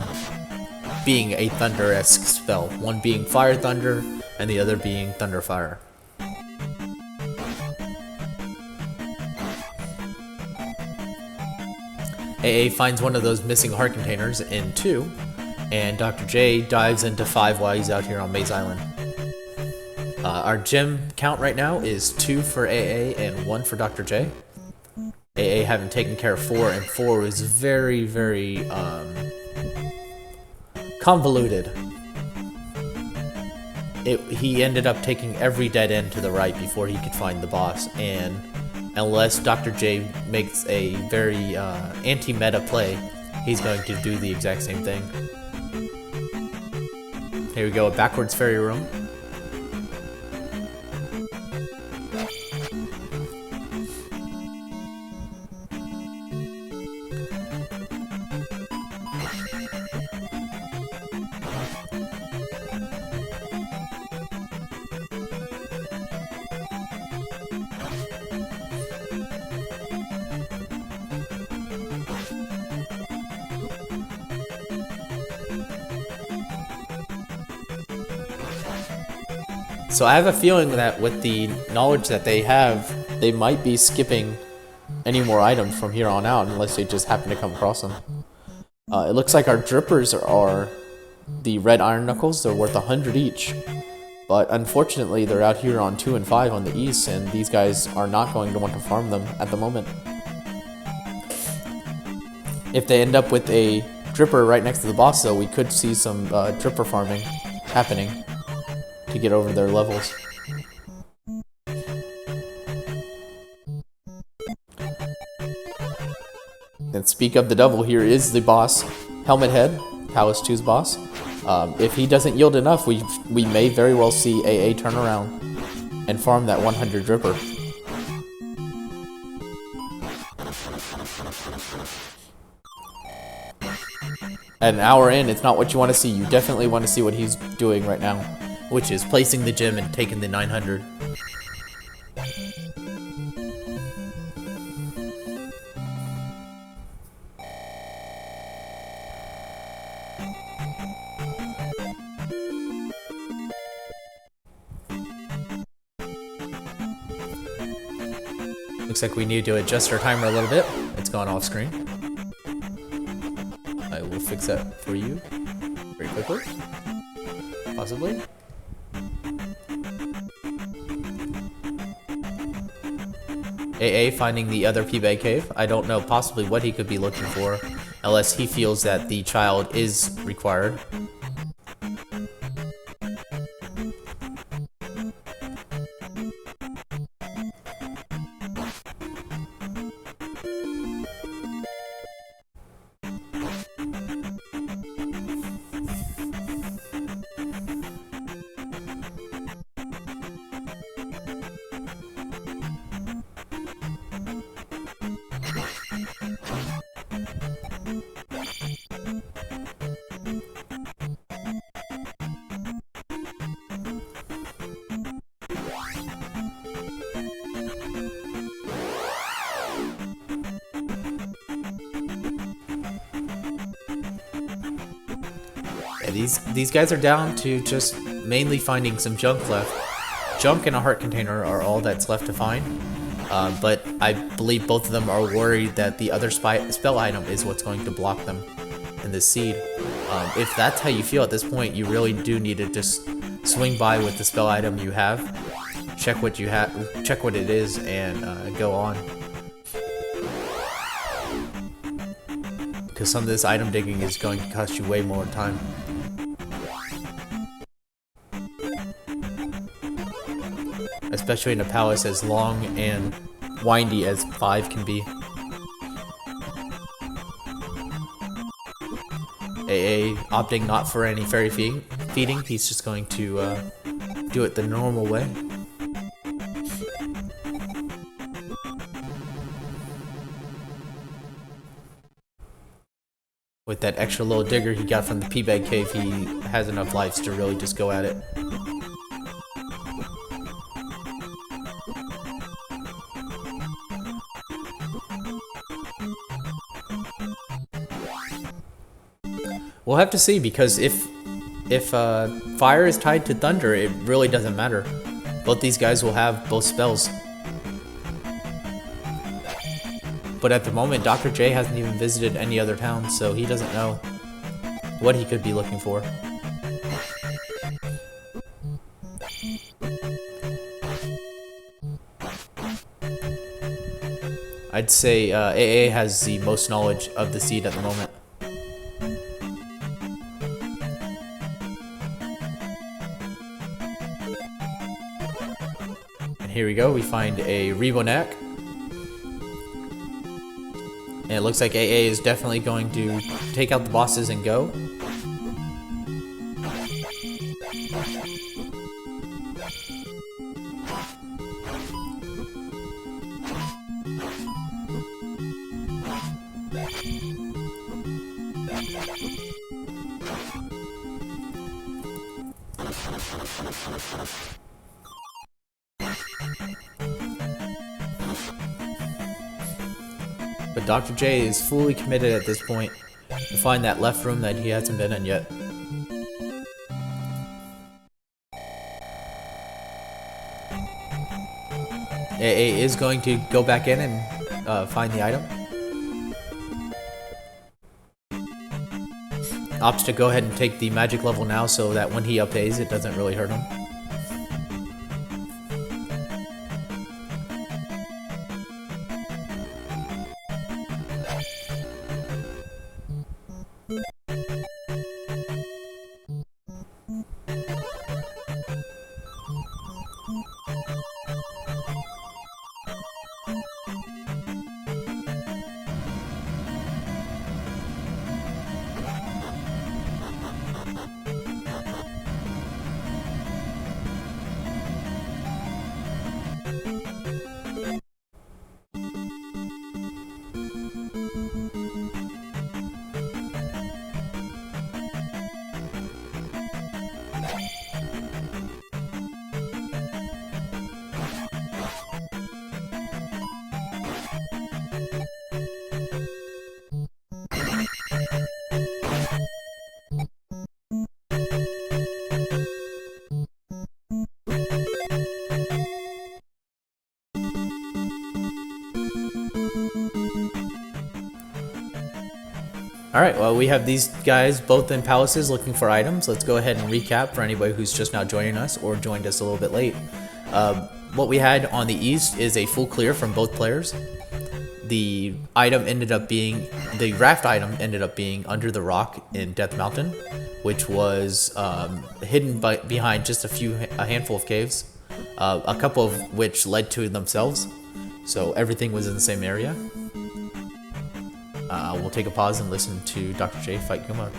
being a thunder-esque spell. One being fire thunder and the other being thunder fire. AA finds one of those missing heart containers in 2, and Dr. J dives into 5 while he's out here on Maze Island. Our gem count right now is 2 for AA and 1 for Dr. J. AA having taken care of 4, and 4 was very, very convoluted. He ended up taking every dead end to the right before he could find the boss, and unless Dr. J makes a very anti-meta play, he's going to do the exact same thing. Here we go, a backwards fairy room. So I have a feeling that with the knowledge that they have, they might be skipping any more items from here on out unless they just happen to come across them. It looks like our drippers are the red iron knuckles. They're worth 100 each. But unfortunately, they're out here on 2 and 5 on the east, and these guys are not going to want to farm them at the moment. If they end up with a dripper right next to the boss, though, we could see some dripper farming happening to get over their levels. And speak of the devil, here is the boss, Helmet Head, Palace 2's boss. If he doesn't yield enough, we may very well see AA turn around and farm that 100 dripper. At an hour in, it's not what you want to see. You definitely want to see what he's doing right now, which is placing the gem and taking the 900. Looks like we need to adjust our timer a little bit. It's gone off screen. I will fix that for you very quickly. Possibly. AA finding the other P-Bag cave. I don't know possibly what he could be looking for, unless he feels that the child is required. These guys are down to just mainly finding some junk left. Junk and a heart container are all that's left to find. But I believe both of them are worried that the other spell item is what's going to block them in this seed. If that's how you feel at this point, you really do need to just swing by with the spell item you have, check what you have, check what it is, and go on. Because some of this item digging is going to cost you way more time. Especially in a palace as long and windy as 5 can be. AA opting not for any fairy feeding. He's just going to do it the normal way. With that extra little digger he got from the P-Bag Cave, he has enough lives to really just go at it. We'll have to see, because if fire is tied to thunder, it really doesn't matter. Both these guys will have both spells. But at the moment, Dr. J hasn't even visited any other towns, so he doesn't know what he could be looking for. I'd say AA has the most knowledge of the seed at the moment. And here we go, we find a Rebonac. And it looks like AA is definitely going to take out the bosses and go. But Dr. J is fully committed at this point to find that left room that he hasn't been in yet. AA is going to go back in and find the item. Opts to go ahead and take the magic level now so that when he upays, it doesn't really hurt him. Alright, well, we have these guys both in palaces looking for items. Let's go ahead and recap for anybody who's just now joining us or joined us a little bit late. What we had on the east is a full clear from both players. The raft item ended up being under the rock in Death Mountain, which was hidden behind just a handful of caves, a couple of which led to themselves. So everything was in the same area. We'll take a pause and listen to Dr. J fight Kuma.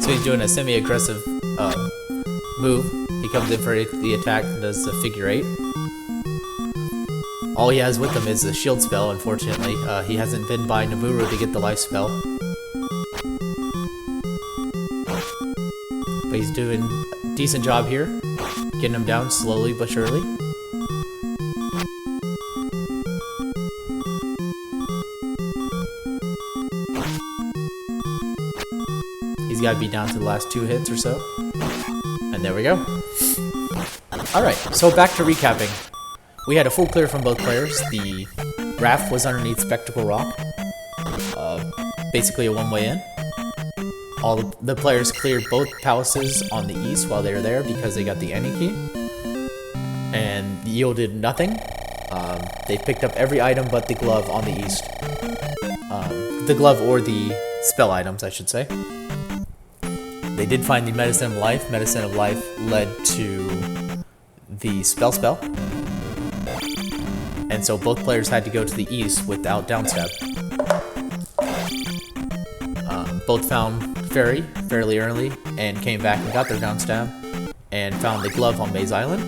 So he's doing a semi-aggressive move. He comes in for the attack and does the figure 8. All he has with him is the shield spell, unfortunately. He hasn't been by Naburu to get the life spell. But he's doing a decent job here, getting him down slowly but surely. got to be down to the last 2 hits or so. And there we go. Alright, so back to recapping. We had a full clear from both players. The raft was underneath Spectacle Rock. Basically a one-way in. All the players cleared both palaces on the east while they were there because they got the any key. And yielded nothing. They picked up every item but the glove on the east. The glove or the spell items, I should say. They did find the Medicine of Life. Medicine of Life led to the spell. And so both players had to go to the east without downstab. Both found Fairy fairly early and came back and got their downstab. And found the glove on Maze Island.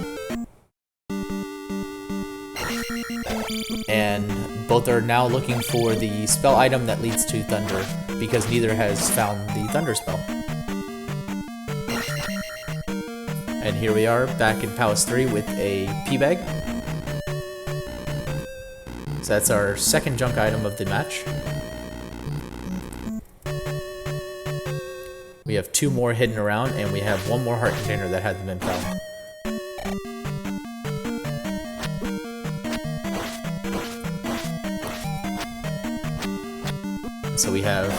And both are now looking for the spell item that leads to Thunder, because neither has found the Thunder spell. And here we are, back in Palace 3 with a P-Bag. So that's our second junk item of the match. We have 2 more hidden around, and we have 1 more heart container that hasn't been found. So we have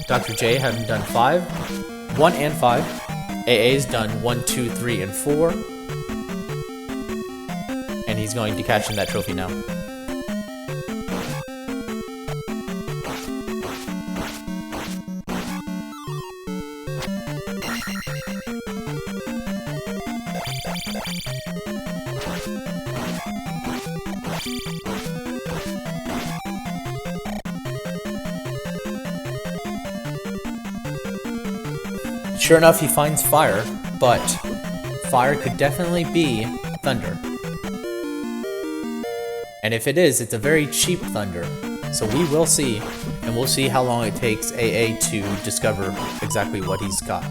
Dr. J having done 1 and 5. AA's done 1, 2, 3, and 4. And he's going to cash in that trophy now. Sure enough, he finds fire, but fire could definitely be thunder. And if it is, it's a very cheap thunder. So we will see, and we'll see how long it takes AA to discover exactly what he's got.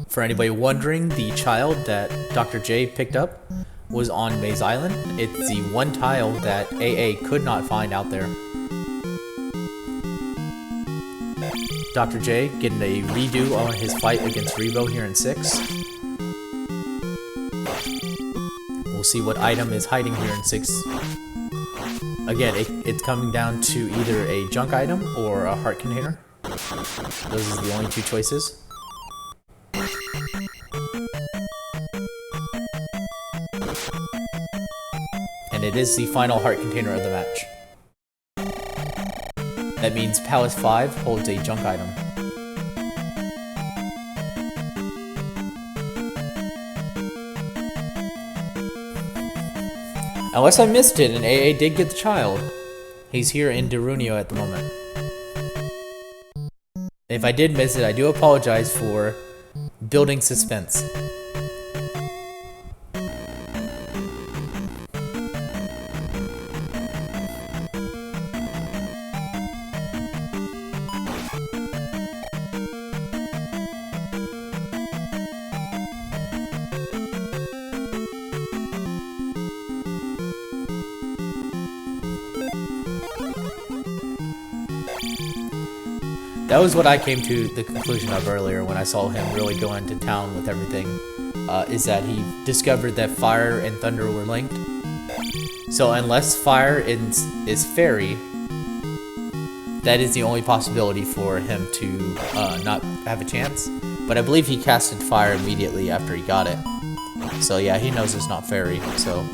For anybody wondering, the child that Dr. J picked up was on Maze Island. It's the one tile that AA could not find out there. Dr. J getting a redo on his fight against Rebo here in 6. We'll see what item is hiding here in 6. Again, it's coming down to either a junk item or a heart container. Those are the only 2 choices. And it is the final heart container of the match. That means Palace 5 holds a junk item. Unless I missed it and AA did get the child. He's here in Darunio at the moment. If I did miss it, I do apologize for building suspense. That was what I came to the conclusion of earlier when I saw him really go into town with everything, is that he discovered that fire and thunder were linked. So unless fire is fairy, that is the only possibility for him to not have a chance. But I believe he casted fire immediately after he got it. So yeah, he knows it's not fairy, so...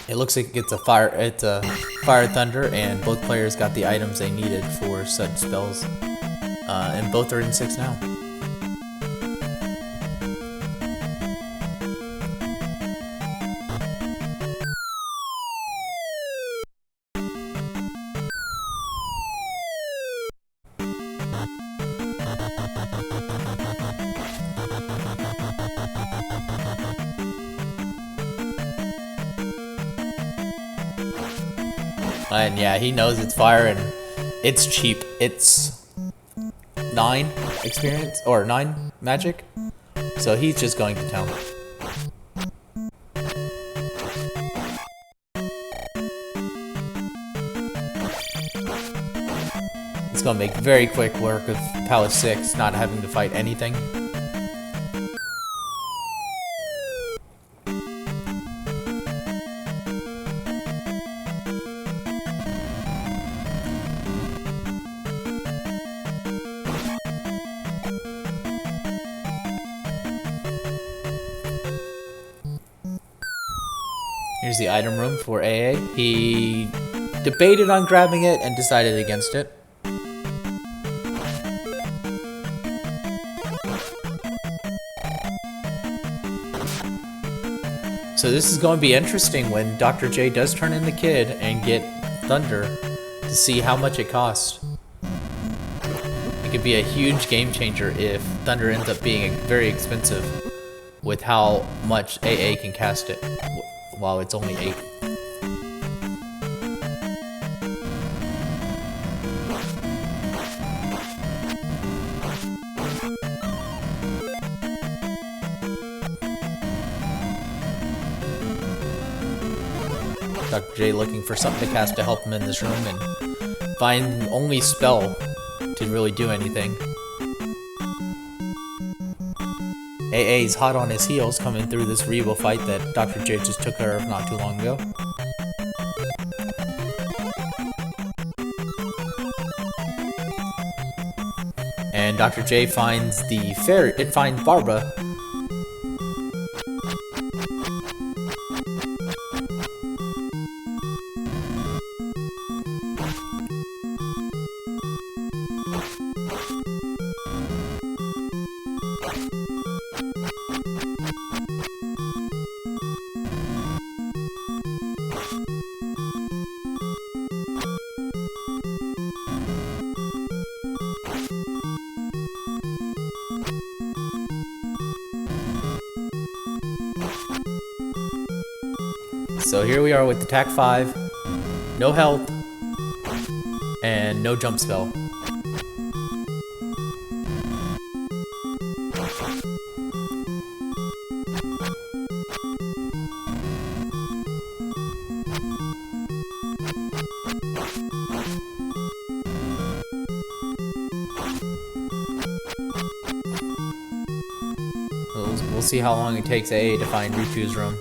It looks like it's a fire thunder, and both players got the items they needed for such spells, and both are in 6 now. And yeah, he knows it's fire and it's cheap. It's 9 experience, or 9 magic. So he's just going to town. It's gonna make very quick work of Palace 6 not having to fight anything. Here's the item room for AA. He debated on grabbing it and decided against it. So this is going to be interesting when Dr. J does turn in the kid and get Thunder to see how much it costs. It could be a huge game changer if Thunder ends up being very expensive with how much AA can cast it while it's only 8. Dr. J looking for something to cast to help him in this room and find only spell to really do anything. AA's hot on his heels coming through this Revo fight that Dr. J just took care of not too long ago. And Dr. J finds the fairy. It finds Barbara. So here we are with attack 5, no health, and no jump spell. We'll see how long it takes AA to find Riku's room.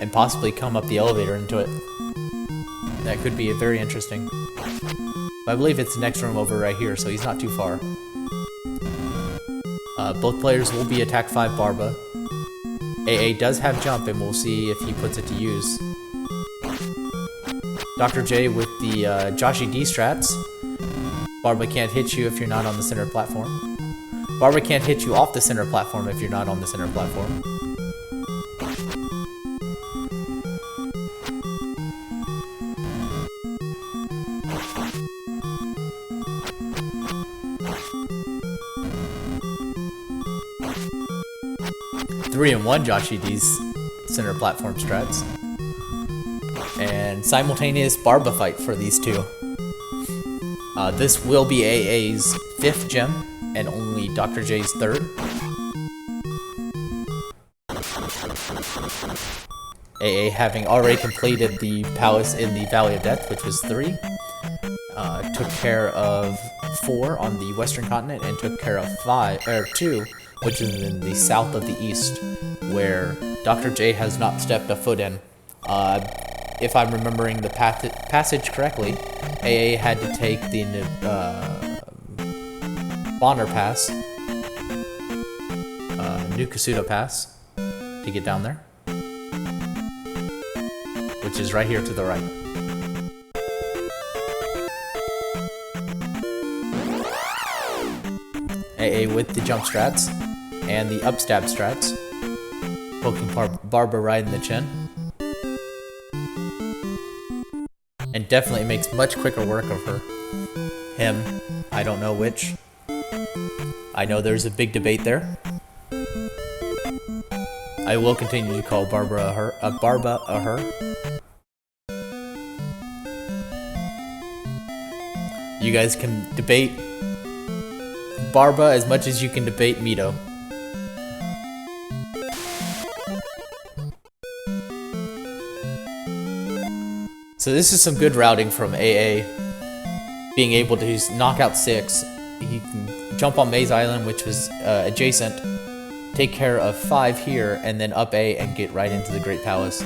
And possibly come up the elevator into it. That could be very interesting. But I believe it's the next room over right here, so he's not too far. Both players will be attack 5 Barba. AA does have jump, and we'll see if he puts it to use. Dr. J with the Joshi D strats. Barba can't hit you if you're not on the center platform. Barba can't hit you off the center platform if you're not on the center platform. Three and one Joshi D's center platform strats. And simultaneous Barba fight for these two. This will be AA's 5th gem and only Dr. J's 3rd. AA having already completed the palace in the Valley of Death, which was 3. Took care of 4 on the western continent and took care of 2, which is in the south of the east, where Dr. J has not stepped a foot in. If I'm remembering the passage correctly, AA had to take the Bonner Pass, Nukasuda Pass, to get down there, which is right here to the right. AA with the jump strats and the upstab strats, poking Barba right in the chin. And definitely makes much quicker work of him. I don't know which. I know there's a big debate there. I will continue to call Barba a her. You guys can debate Barba as much as you can debate Mito. So this is some good routing from AA. Being able to just knock out 6. He can jump on Maze Island, which was adjacent, take care of 5 here, and then up A and get right into the Great Palace.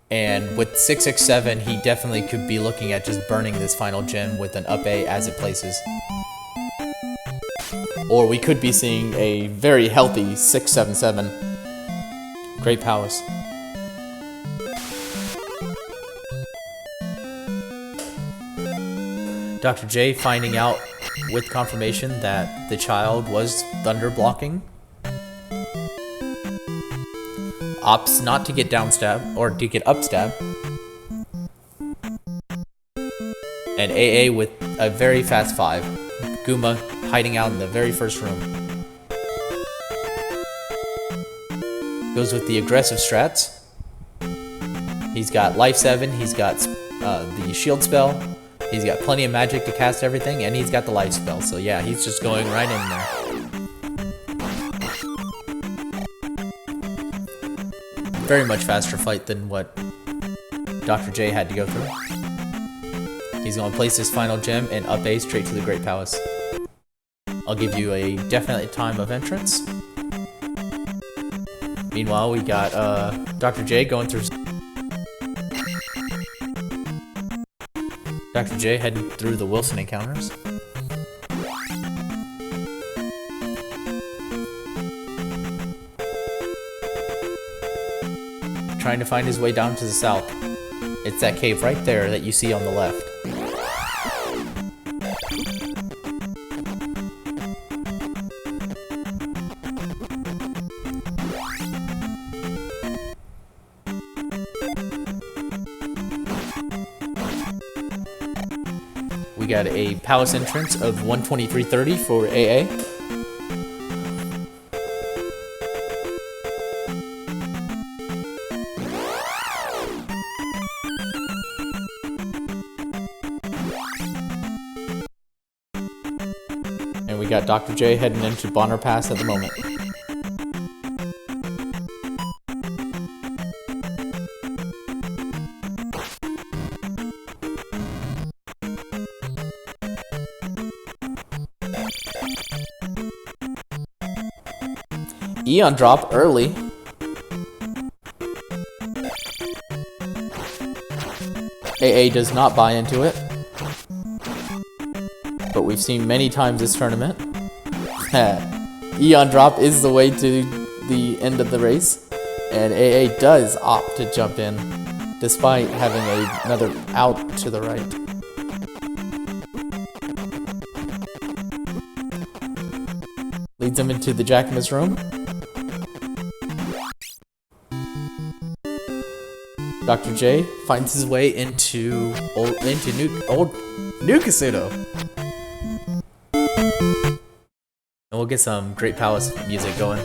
And with 667, he definitely could be looking at just burning this final gem with an up A as it places. Or we could be seeing a very healthy 677 Great Palace. Dr. J finding out with confirmation that the child was thunder blocking. Opts not to get down stab, or to get up stab. And AA with a very fast 5. Guma hiding out in the very first room. Goes with the aggressive strats. He's got life 7, he's got the shield spell. He's got plenty of magic to cast everything, and he's got the life spell. So yeah, he's just going right in there. Very much faster fight than what Dr. J had to go through. He's going to place his final gem and up A straight to the Great Palace. I'll give you a definite time of entrance. Meanwhile, we got Dr. J going through... Dr. J heading through the Wilson encounters. Trying to find his way down to the south. It's that cave right there that you see on the left. We got a palace entrance of 123.30 for AA. And we got Dr. J heading into Bonner Pass at the moment. Eon drop early. AA does not buy into it. But we've seen many times this tournament that Eon drop is the way to the end of the race. And AA does opt to jump in despite having another out to the right. Leads him into the Jackamus room. Dr. J finds his way into New Casino. And we'll get some Great Palace music going.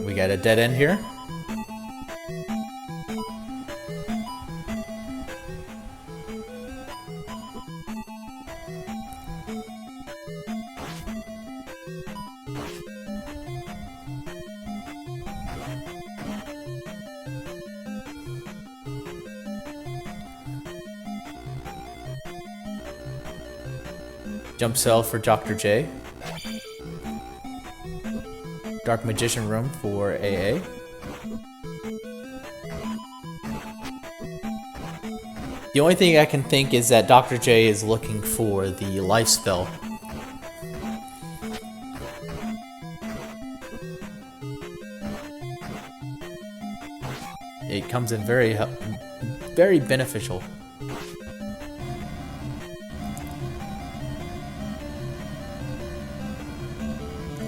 We got a dead end here. Jump cell for Dr. J. Dark Magician room for AA. The only thing I can think is that Dr. J is looking for the life spell. It comes in very beneficial.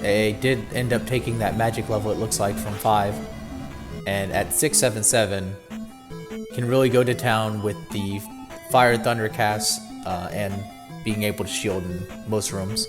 AA did end up taking that magic level, it looks like, from 5. And at 677, can really go to town with the Fire Thunder cast and being able to shield in most rooms.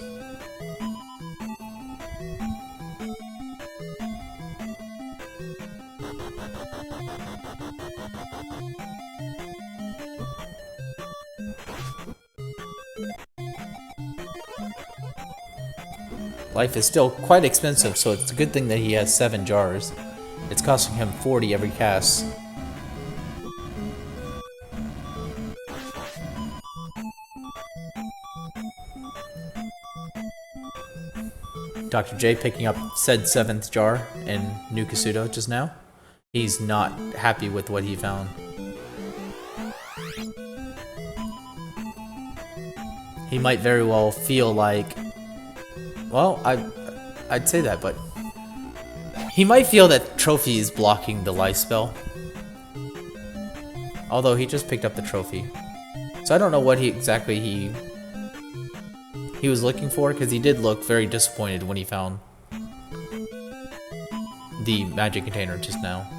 Life is still quite expensive, so it's a good thing that he has 7 jars. It's costing him 40 every cast. Dr. J picking up said 7th jar in New Kasuto just now. He's not happy with what he found. He might very well feel like, well, I'd say that, but he might feel that trophy is blocking the life spell. Although he just picked up the trophy. So I don't know what he was looking for, because he did look very disappointed when he found the magic container just now.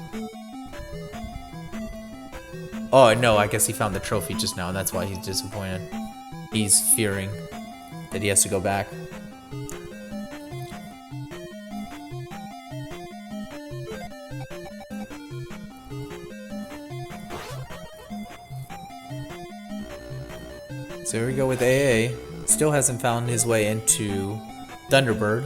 Oh no, I guess he found the trophy just now, and that's why he's disappointed. He's fearing that he has to go back. So here we go with AA. Still hasn't found his way into Thunderbird.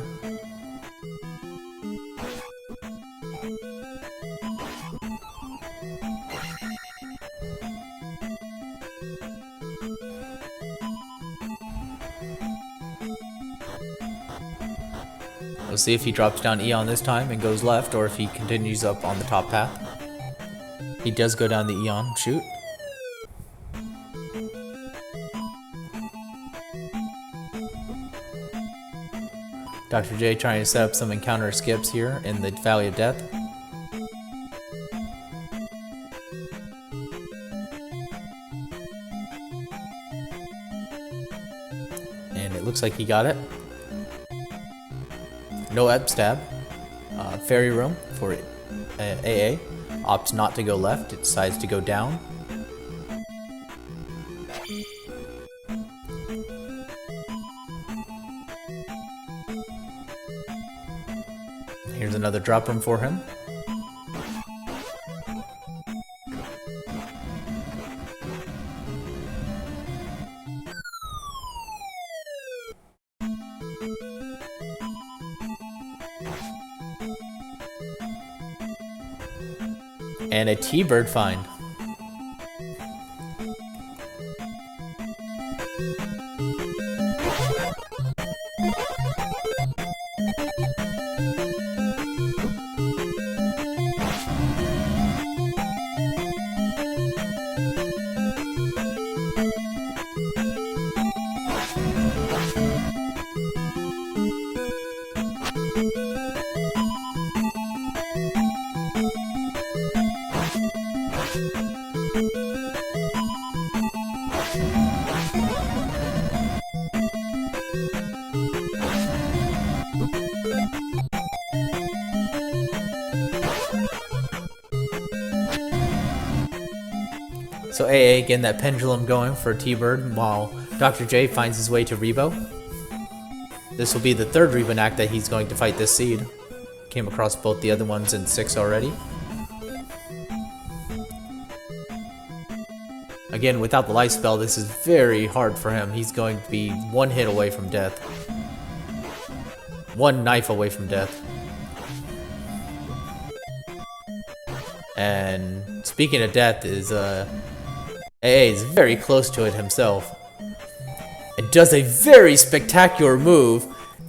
We'll see if he drops down Eon this time and goes left, or if he continues up on the top path. He does go down the Eon chute. Dr. J trying to set up some encounter skips here in the Valley of Death. And it looks like he got it. No ebb stab. Fairy room for AA. Opts not to go left, it decides to go down. Here's another drop room for him. And a T-bird find. So AA getting that pendulum going for T-Bird while Dr. J finds his way to Rebo. This will be the 3rd Rebo act that he's going to fight this seed. Came across both the other ones in 6 already. Again, without the life spell, this is very hard for him. He's going to be 1 hit away from death. 1 knife away from death. And speaking of death, AA is very close to it himself. And does a very spectacular move,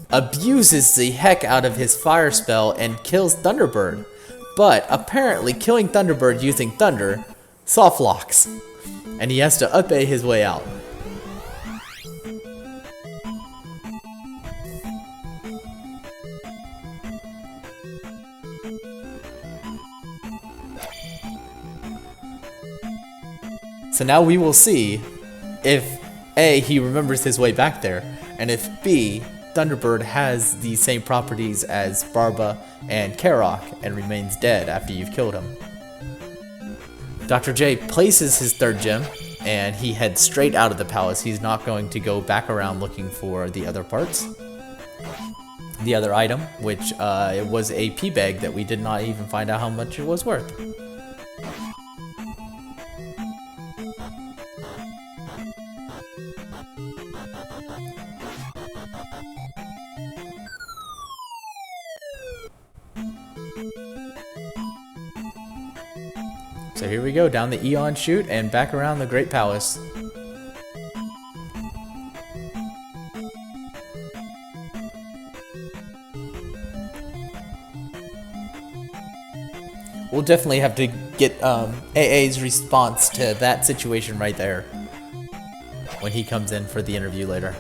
abuses the heck out of his fire spell and kills Thunderbird. But apparently killing Thunderbird using thunder soft locks. And he has to up A his way out. So now we will see if A, he remembers his way back there, and if B, Thunderbird has the same properties as Barba and Karok and remains dead after you've killed him. Dr. J places his 3rd gem and he heads straight out of the palace. He's not going to go back around looking for the other parts. The other item, which it was a pea bag that we did not even find out how much it was worth. So here we go, down the Eon chute and back around the Great Palace. We'll definitely have to get AA's response to that situation right there when he comes in for the interview later.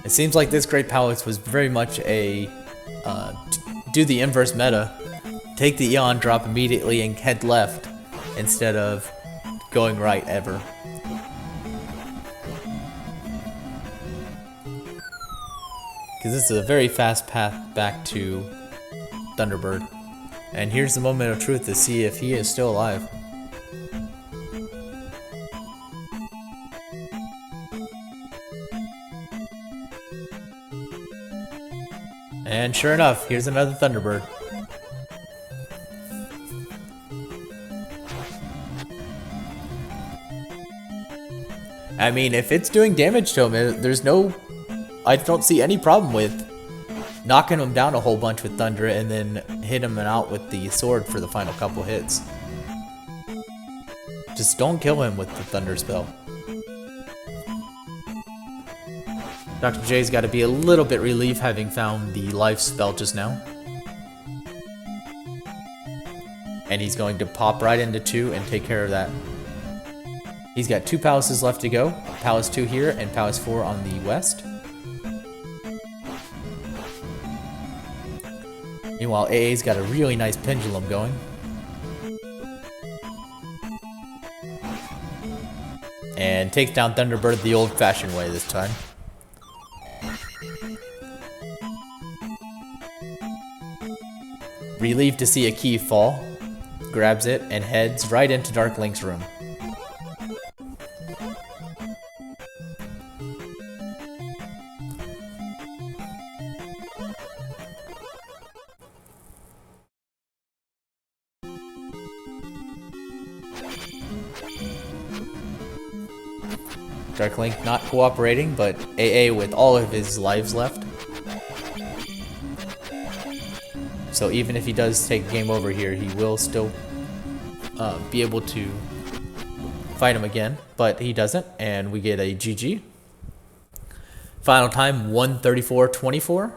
It seems like this Great Palace was very much a do the inverse meta. Take the Eon drop immediately and head left instead of going right ever. Because this is a very fast path back to Thunderbird. And here's the moment of truth to see if he is still alive. And sure enough, here's another Thunderbird. I mean, if it's doing damage to him, there's no... I don't see any problem with knocking him down a whole bunch with Thunder and then hit him out with the sword for the final couple hits. Just don't kill him with the Thunder spell. Dr. J's got to be a little bit relieved having found the life spell just now. And he's going to pop right into 2 and take care of that. He's got 2 palaces left to go. Palace 2 here and Palace 4 on the west. Meanwhile, AA's got a really nice pendulum going. And takes down Thunderbird the old-fashioned way this time. Relieved to see a key fall. Grabs it and heads right into Dark Link's room. Dark Link not cooperating, but AA with all of his lives left. So even if he does take game over here, he will still be able to fight him again, but he doesn't, and we get a GG. Final time 1:34.24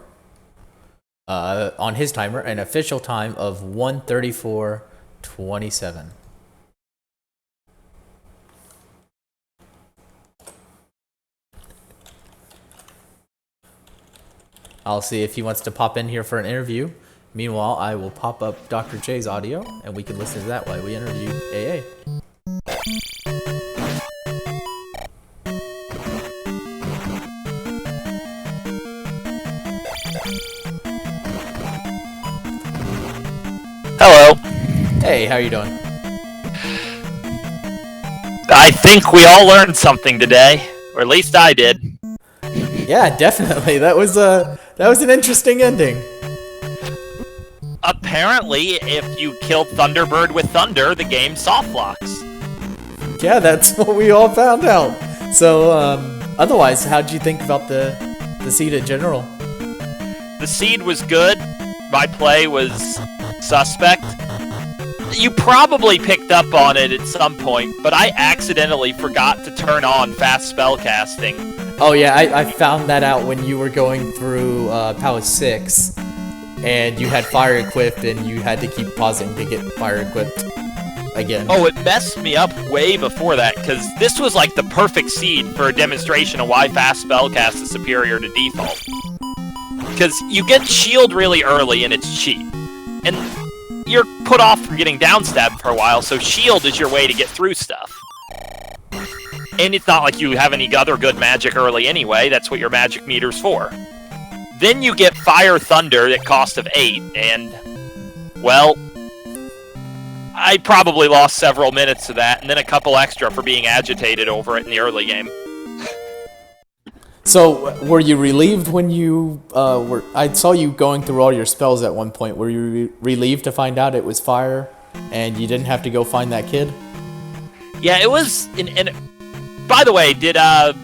on his timer, an official time of 1:34.27. I'll see if he wants to pop in here for an interview. Meanwhile, I will pop up Dr. J's audio, and we can listen to that while we interview AA. Hello. Hey, how you doing? I think we all learned something today, or at least I did. Yeah, definitely. That was an interesting ending. Apparently, if you kill Thunderbird with Thunder, the game soft locks. Yeah, that's what we all found out. So, otherwise, how'd you think about the seed in general? The seed was good. My play was suspect. You probably picked up on it at some point, but I accidentally forgot to turn on fast spellcasting. Oh yeah, I found that out when you were going through Palace 6, and you had fire equipped, and you had to keep pausing to get fire equipped again. Oh, it messed me up way before that, because this was like the perfect seed for a demonstration of why fast spellcast is superior to default. Because you get shield really early, and it's cheap. And you're put off from getting downstabbed for a while, so shield is your way to get through stuff. And it's not like you have any other good magic early anyway, that's what your magic meter's for. Then you get Fire Thunder at cost of 8, and, well, I probably lost several minutes of that, and then a couple extra for being agitated over it in the early game. So, were you relieved when you I saw you going through all your spells at one point. Were you relieved to find out it was fire, and you didn't have to go find that kid? Yeah, it was... By the way, did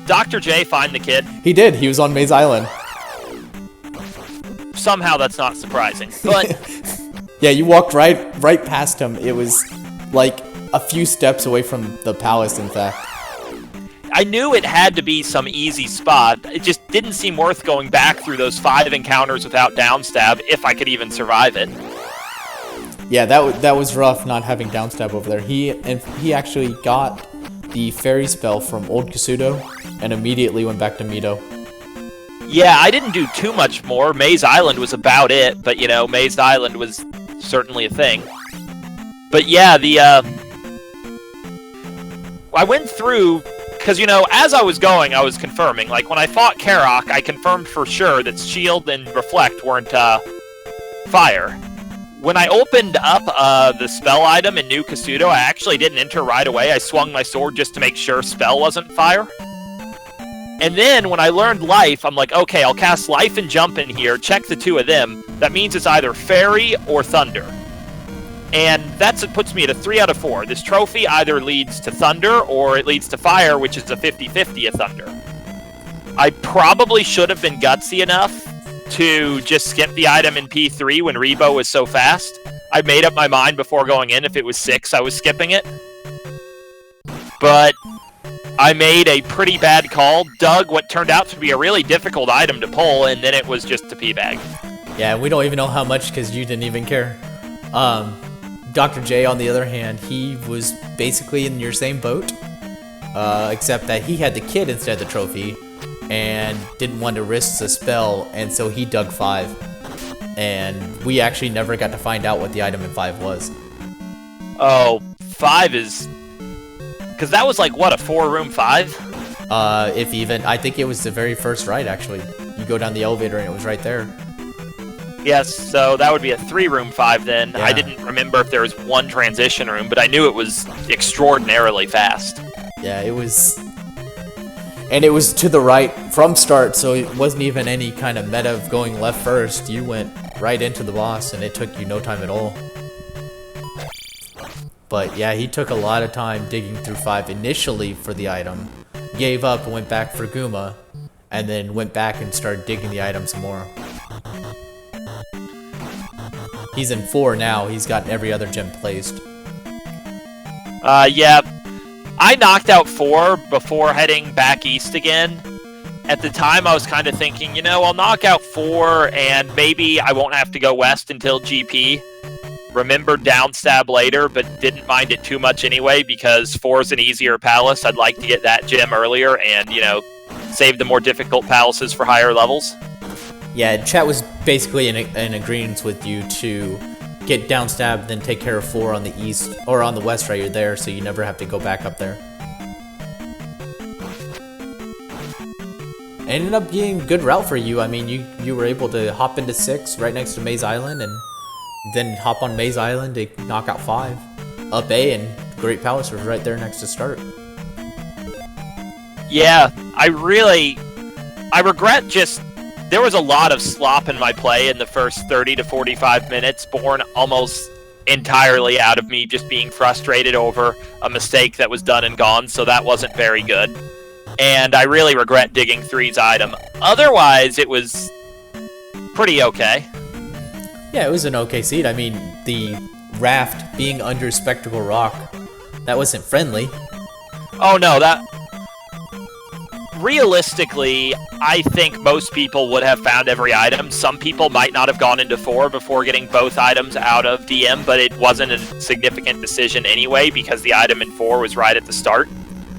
Dr. J find the kid? He did. He was on Maze Island. somehow that's not surprising. But Yeah, you walked right past him. It was like a few steps away from the palace, in fact. I knew it had to be some easy spot. It just didn't seem worth going back through those 5 encounters without downstab, if I could even survive it. Yeah, that was rough not having downstab over there. He actually got the fairy spell from Old Kasuto and immediately went back to Mito. Yeah, I didn't do too much more. Maze Island was about it, but, you know, Maze Island was certainly a thing. But yeah, I went through, because, you know, as I was going, I was confirming. Like, when I fought Karok, I confirmed for sure that Shield and Reflect weren't, fire. When I opened up, the spell item in New Kasuto, I actually didn't enter right away. I swung my sword just to make sure spell wasn't fire. And then, when I learned Life, I'm like, okay, I'll cast Life and Jump in here, check the 2 of them. That means it's either Fairy or Thunder. And it puts me at a 3 out of 4. This trophy either leads to Thunder or it leads to Fire, which is a 50-50 of Thunder. I probably should have been gutsy enough to just skip the item in P3 when Rebo was so fast. I made up my mind before going in. If it was 6, I was skipping it. But I made a pretty bad call, dug what turned out to be a really difficult item to pull, and then it was just a P-bag. Yeah, we don't even know how much because you didn't even care. Dr. J, on the other hand, he was basically in your same boat, except that he had the kid instead of the trophy, and didn't want to risk the spell, and so he dug 5. And we actually never got to find out what the item in 5 was. Oh, 5 is... Because that was like, what, a 4-room 5? If even. I think it was the very first ride, actually. You go down the elevator and it was right there. Yes, so that would be a 3-room 5 then. Yeah. I didn't remember if there was one transition room, but I knew it was extraordinarily fast. Yeah, it was... And it was to the right from start, so it wasn't even any kind of meta of going left first. You went right into the boss, and it took you no time at all. But yeah, he took a lot of time digging through 5 initially for the item, gave up and went back for Guma, and then went back and started digging the item some more. He's in 4 now. He's got every other gem placed. Yeah. I knocked out 4 before heading back east again. At the time, I was kind of thinking, you know, I'll knock out 4, and maybe I won't have to go west until GP. Remembered downstab later, but didn't mind it too much anyway, because 4 is an easier palace. I'd like to get that gem earlier and, you know, save the more difficult palaces for higher levels. Yeah, chat was basically in agreement with you to get downstab, then take care of 4 on the east, or on the west right there, so you never have to go back up there. It ended up being a good route for you. I mean, you were able to hop into 6 right next to Maze Island, and then hop on Maze Island to knock out 5. Up A, and Great Palace was right there next to start. Yeah, I regret just... There was a lot of slop in my play in the first 30 to 45 minutes, born almost entirely out of me just being frustrated over a mistake that was done and gone, so that wasn't very good. And I really regret digging 3's item. Otherwise, it was pretty okay. Yeah, it was an okay seed. I mean, the raft being under Spectacle Rock, that wasn't friendly. Oh no, that... Realistically, I think most people would have found every item. Some people might not have gone into 4 before getting both items out of DM, but it wasn't a significant decision anyway, because the item in 4 was right at the start,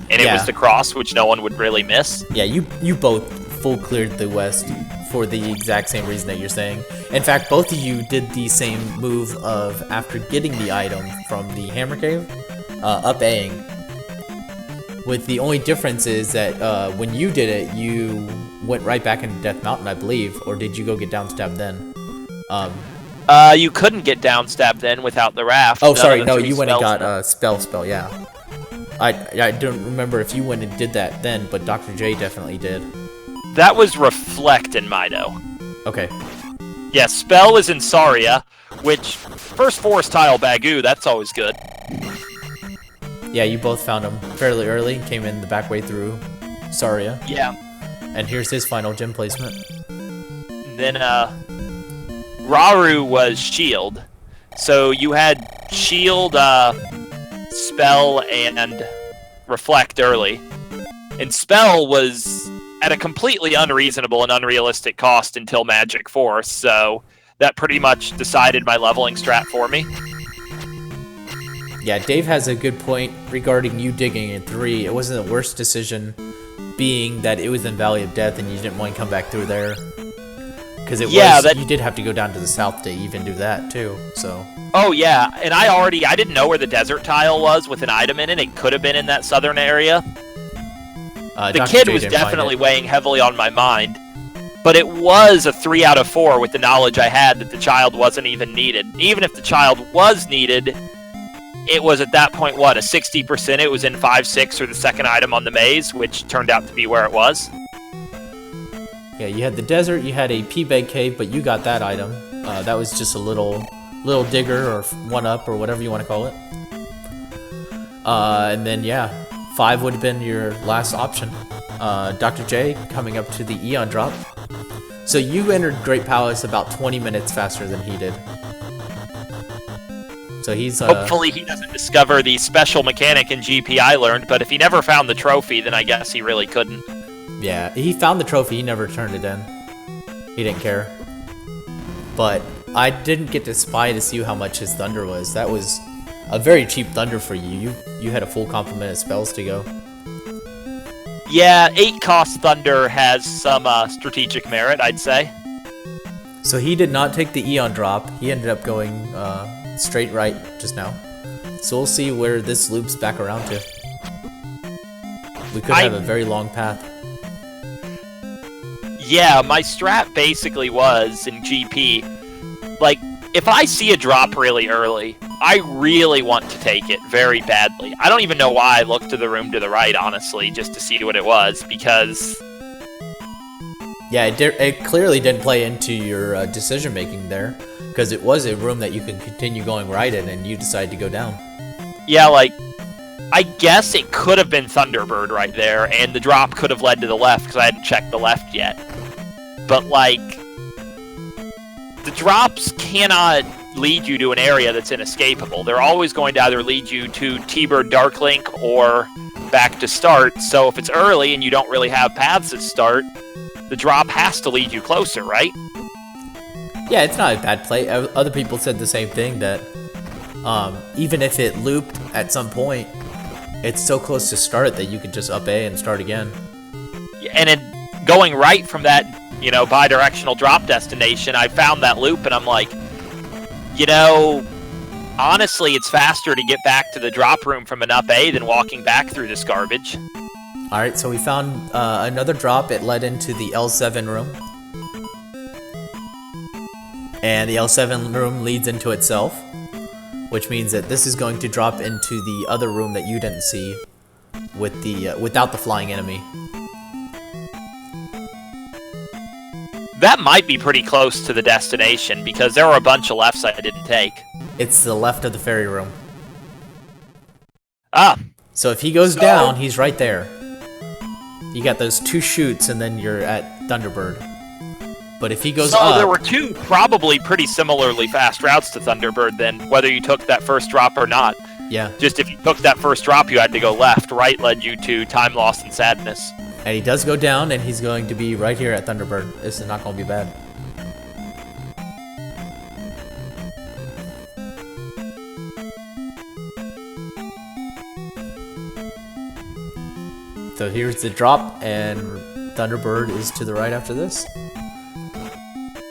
and it was the cross, which no one would really miss. Yeah, you both full cleared the west for the exact same reason that you're saying. In fact, both of you did the same move of, after getting the item from the Hammer Cave, up-Aing. With the only difference is that when you did it, you went right back into Death Mountain, I believe, or did you go get downstab then? You couldn't get downstab then without the raft. Oh, sorry, no, you went and got spell, yeah. I don't remember if you went and did that then, but Dr. J definitely did. That was Reflect in Mido. Okay. Yeah, Spell is in Saria, which, first forest tile Bagu, that's always good. Yeah, you both found him fairly early, came in the back way through Saria. Yeah. And here's his final gem placement. And then, Raru was shield. So you had shield, spell, and reflect early. And spell was at a completely unreasonable and unrealistic cost until Magic Force, so that pretty much decided my leveling strat for me. Yeah, Dave has a good point regarding you digging in 3. It wasn't the worst decision, being that it was in Valley of Death and you didn't want to come back through there. Because you did have to go down to the south to even do that too, so... Oh yeah, and I didn't know where the desert tile was with an item in it. It could have been in that southern area. The Dr. kid J was didn't find definitely it. weighing heavily on my mind, but it was a 3 out of 4 with the knowledge I had that the child wasn't even needed. Even if the child was needed, it was at that point, what, a 60%? It was in 5-6 or the second item on the maze, which turned out to be where it was. Yeah, you had the desert, you had a P-Bag Cave, but you got that item. That was just a little digger or 1-up or whatever you want to call it. And then, yeah, 5 would have been your last option. Dr. J coming up to the Eon drop. So you entered Great Palace about 20 minutes faster than he did. So he's... Hopefully he doesn't discover the special mechanic in GP I learned, but if he never found the trophy, then I guess he really couldn't. Yeah, he found the trophy, he never turned it in. He didn't care. But I didn't get to spy to see how much his thunder was. That was a very cheap thunder for you. You had a full complement of spells to go. Yeah, 8 cost thunder has some strategic merit, I'd say. So he did not take the Eon drop. He ended up going straight right just now. So we'll see where this loops back around to. We could have a very long path. Yeah, my strat basically was in GP, like, if I see a drop really early, I really want to take it very badly. I don't even know why I looked to the room to the right, honestly, just to see what it was, because... Yeah, it clearly didn't play into your decision-making there, because it was a room that you could continue going right in, and you decided to go down. Yeah, like, I guess it could have been Thunderbird right there, and the drop could have led to the left, because I hadn't checked the left yet. But, like, the drops cannot lead you to an area that's inescapable. They're always going to either lead you to T-Bird Darklink or back to start, so if it's early and you don't really have paths at start, the drop has to lead you closer, right? Yeah, it's not a bad play. Other people said the same thing, that even if it looped at some point, it's so close to start that you could just up A and start again. And in going right from that, you know, bi-directional drop destination, I found that loop and I'm like, you know, honestly, it's faster to get back to the drop room from an up A than walking back through this garbage. Alright, so we found another drop. It led into the L7 room. And the L7 room leads into itself, which means that this is going to drop into the other room that you didn't see with the without the flying enemy. That might be pretty close to the destination, because there were a bunch of lefts I didn't take. It's the left of the ferry room. Ah. So if he goes down, he's right there. You got those 2 chutes, and then you're at Thunderbird. But if he goes up... So there were 2 probably pretty similarly fast routes to Thunderbird then, whether you took that first drop or not. Yeah. Just if you took that first drop, you had to go left. Right led you to Time Lost and Sadness. And he does go down, and he's going to be right here at Thunderbird. This is not going to be bad. So here's the drop, and Thunderbird is to the right after this.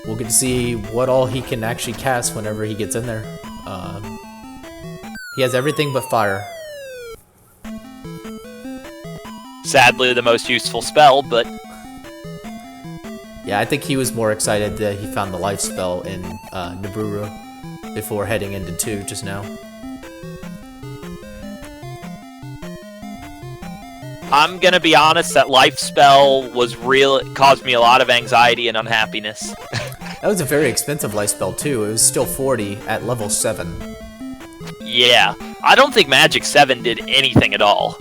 We'll get to see what all he can actually cast whenever he gets in there. He has everything but fire. Sadly, the most useful spell, but... Yeah, I think he was more excited that he found the life spell in Naburu before heading into 2 just now. I'm gonna be honest, that life spell was caused me a lot of anxiety and unhappiness. That was a very expensive life spell too. It was still 40 at level 7. Yeah, I don't think Magic 7 did anything at all.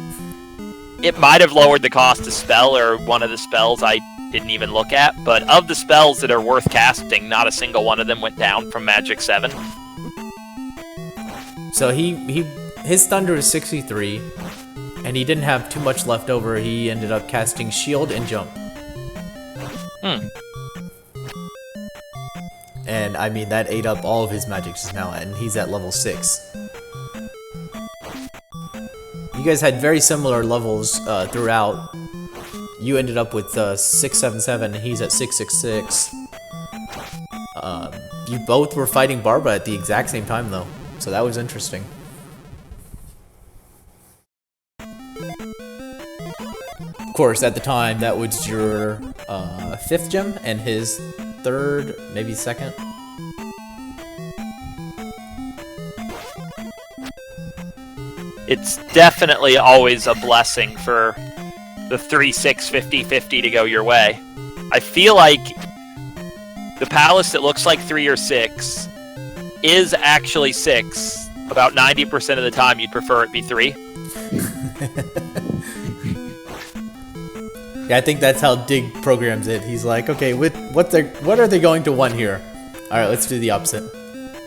It might have lowered the cost of spell, or one of the spells I didn't even look at. But of the spells that are worth casting, not a single one of them went down from Magic 7. So his Thunder is 63, and he didn't have too much left over. He ended up casting Shield and Jump. And I mean, that ate up all of his magics just now, and he's at level 6. You guys had very similar levels throughout. You ended up with 677, and he's at 666. You both were fighting Barbara at the exact same time, though, so that was interesting. Of course, at the time, that was your 5th gem, and his 3rd, maybe 2nd. It's definitely always a blessing for the 3-6 50-50 to go your way. I feel like the palace that looks like 3 or 6 is actually 6. About 90% of the time, you'd prefer it be 3. Yeah, I think that's how Dig programs it. He's like, okay, what are they going to 1 here? All right, let's do the opposite.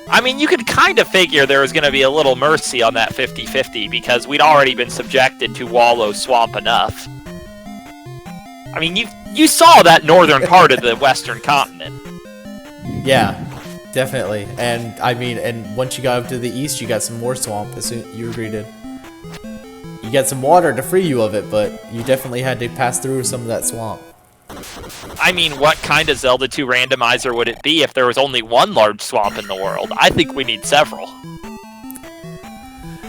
I mean, you could kind of figure there was going to be a little mercy on that 50-50 because we'd already been subjected to Wallow Swamp enough. I mean, you saw that northern part of the western continent. Yeah, definitely. And I mean, and once you got up to the east, you got some more swamp. As soon you agreed it. You got some water to free you of it, but you definitely had to pass through some of that swamp. I mean, what kind of Zelda 2 randomizer would it be if there was only one large swamp in the world? I think we need several.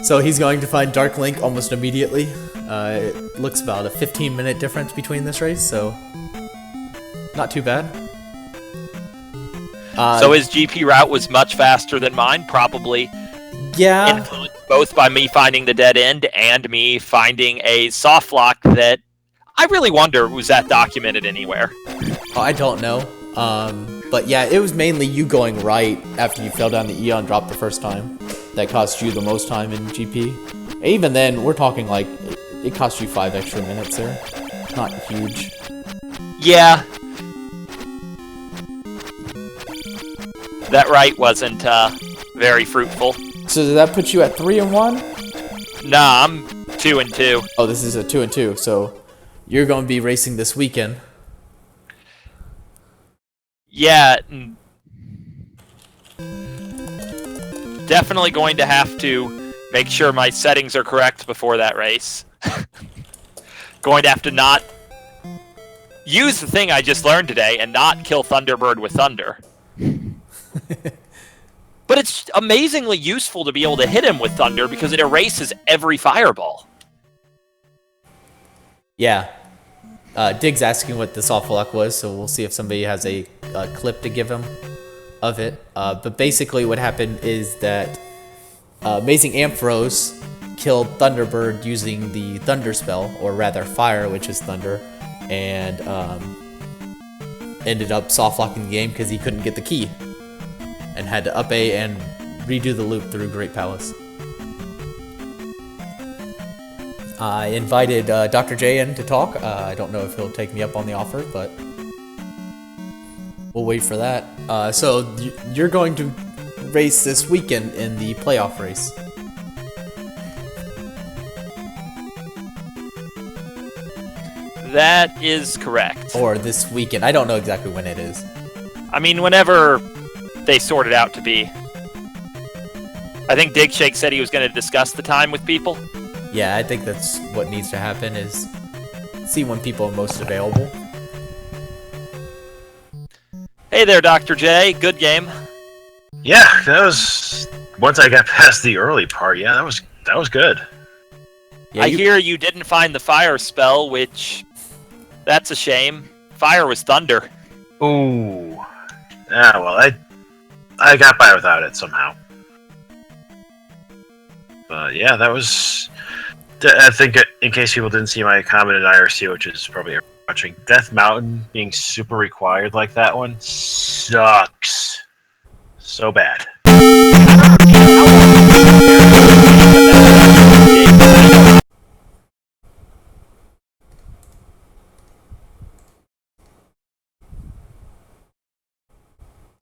So he's going to find Dark Link almost immediately. It looks about a 15-minute difference between this race, so not too bad. So his GP route was much faster than mine, probably. Yeah. Influenced both by me finding the dead end and me finding a soft lock that I really wonder, was that documented anywhere? Oh, I don't know. But yeah, it was mainly you going right after you fell down the Eon drop the first time. That cost you the most time in GP. Even then, we're talking like, it cost you 5 extra minutes there. Not huge. Yeah. That right wasn't very fruitful. So does that put you at 3 and 1? Nah, I'm 2 and 2. Oh, this is a 2 and 2, so you're going to be racing this weekend. Yeah. Definitely going to have to make sure my settings are correct before that race. Going to have to not use the thing I just learned today and not kill Thunderbird with Thunder. But it's amazingly useful to be able to hit him with Thunder because it erases every fireball. Yeah. Dig's asking what the soft lock was, so we'll see if somebody has a clip to give him of it. But basically what happened is that AmazingAmpharos killed Thunderbird using the Thunder spell, or rather Fire, which is Thunder, and ended up soft locking the game because he couldn't get the key. And had to up A and redo the loop through Great Palace. I invited Dr. J in to talk. I don't know if he'll take me up on the offer, but we'll wait for that. So you're going to race this weekend in the playoff race. That is correct. Or this weekend. I don't know exactly when it is. I mean, whenever they sort it out to be. I think Dig Shake said he was going to discuss the time with people. Yeah, I think that's what needs to happen, is see when people are most available. Hey there, Dr. J. Good game. Yeah, that was... Once I got past the early part, yeah, that was good. Yeah, I hear you didn't find the fire spell, which... That's a shame. Fire was thunder. Ooh. Yeah, well, I got by without it somehow. But yeah, that was... I think, in case people didn't see my comment in IRC, which is probably watching, Death Mountain being super required like that one sucks. So bad.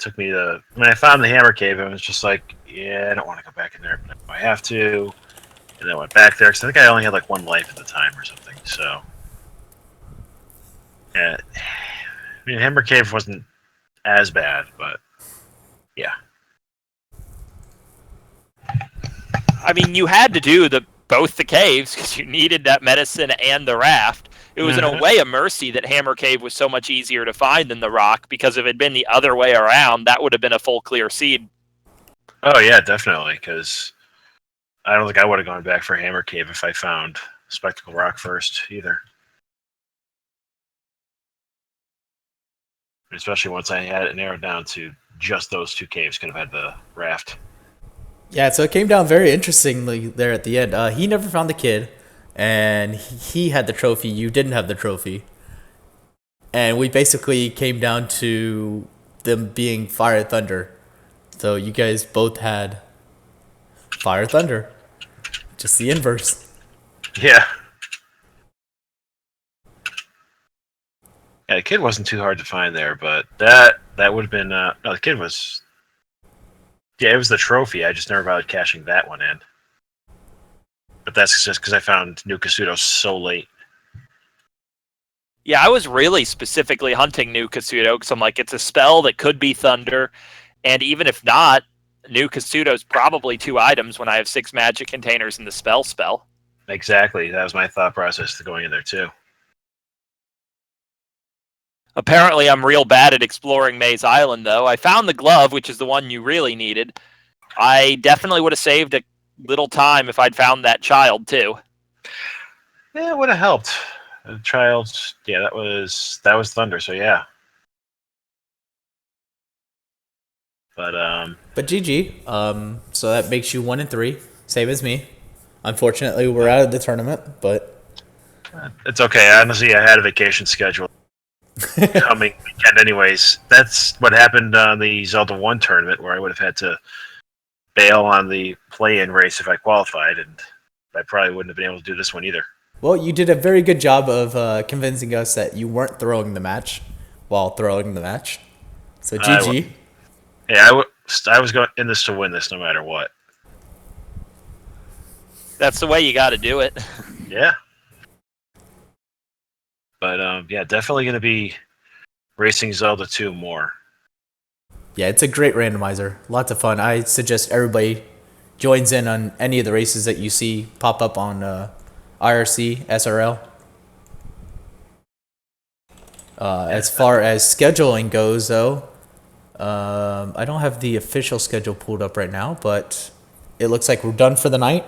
took me to when I found the Hammer Cave. I was just like, yeah, I don't want to go back in there, but I have to. And then I went back there because I think I only had like 1 life at the time or something. So, yeah, I mean, Hammer Cave wasn't as bad, but yeah. I mean, you had to do both the caves because you needed that medicine and the raft. It was in a way a mercy that Hammer Cave was so much easier to find than the rock, because if it had been the other way around, that would have been a full clear seed. Oh yeah, definitely. Because I don't think I would have gone back for Hammer Cave if I found Spectacle Rock first either. Especially once I had it narrowed down to just those 2 caves, could have had the raft. Yeah, so it came down very interestingly there at the end. He never found the kid, and he had the trophy. You didn't have the trophy. And we basically came down to them being Fire Thunder. So you guys both had Fire Thunder. Just the inverse. Yeah. Yeah, the kid wasn't too hard to find there, but that would have been no, the kid was. Yeah, it was the trophy. I just never bothered cashing that one in. But that's just because I found New Kasuto so late. Yeah, I was really specifically hunting New Kasuto because I'm like, it's a spell that could be Thunder, and even if not, New Kasuto's probably 2 items when I have 6 magic containers in the spell. Exactly. That was my thought process to going in there, too. Apparently, I'm real bad at exploring Maze Island, though. I found the glove, which is the one you really needed. I definitely would have saved a little time if I'd found that child, too. Yeah, it would have helped. The child, yeah, that was Thunder, so yeah. But GG. So that makes you 1 and 3, same as me. Unfortunately, we're out of the tournament, but it's okay. Honestly, I had a vacation schedule coming weekend anyways. That's what happened on the Zelda 1 tournament, where I would have had to bail on the play-in race if I qualified, and I probably wouldn't have been able to do this one either. Well, you did a very good job of convincing us that you weren't throwing the match while throwing the match. So GG. Yeah, I was going in this to win this no matter what. That's the way you got to do it. Yeah. But yeah, definitely going to be racing Zelda 2 more. Yeah, it's a great randomizer. Lots of fun. I suggest everybody joins in on any of the races that you see pop up on IRC, SRL. As far as scheduling goes, though, I don't have the official schedule pulled up right now, but it looks like we're done for the night.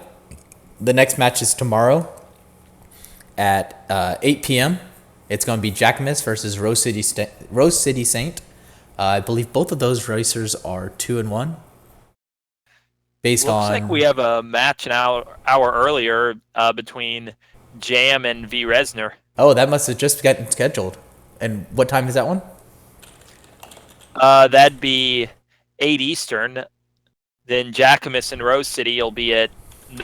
The next match is tomorrow at 8 p.m. It's going to be Jackamus versus Rose City Saint. I believe both of those racers are 2 and 1. Looks like we have a match an hour earlier between Jam and V Resner. Oh, that must have just gotten scheduled. And what time is that one? That'd be 8 Eastern. Then Jackamus and Rose City will be at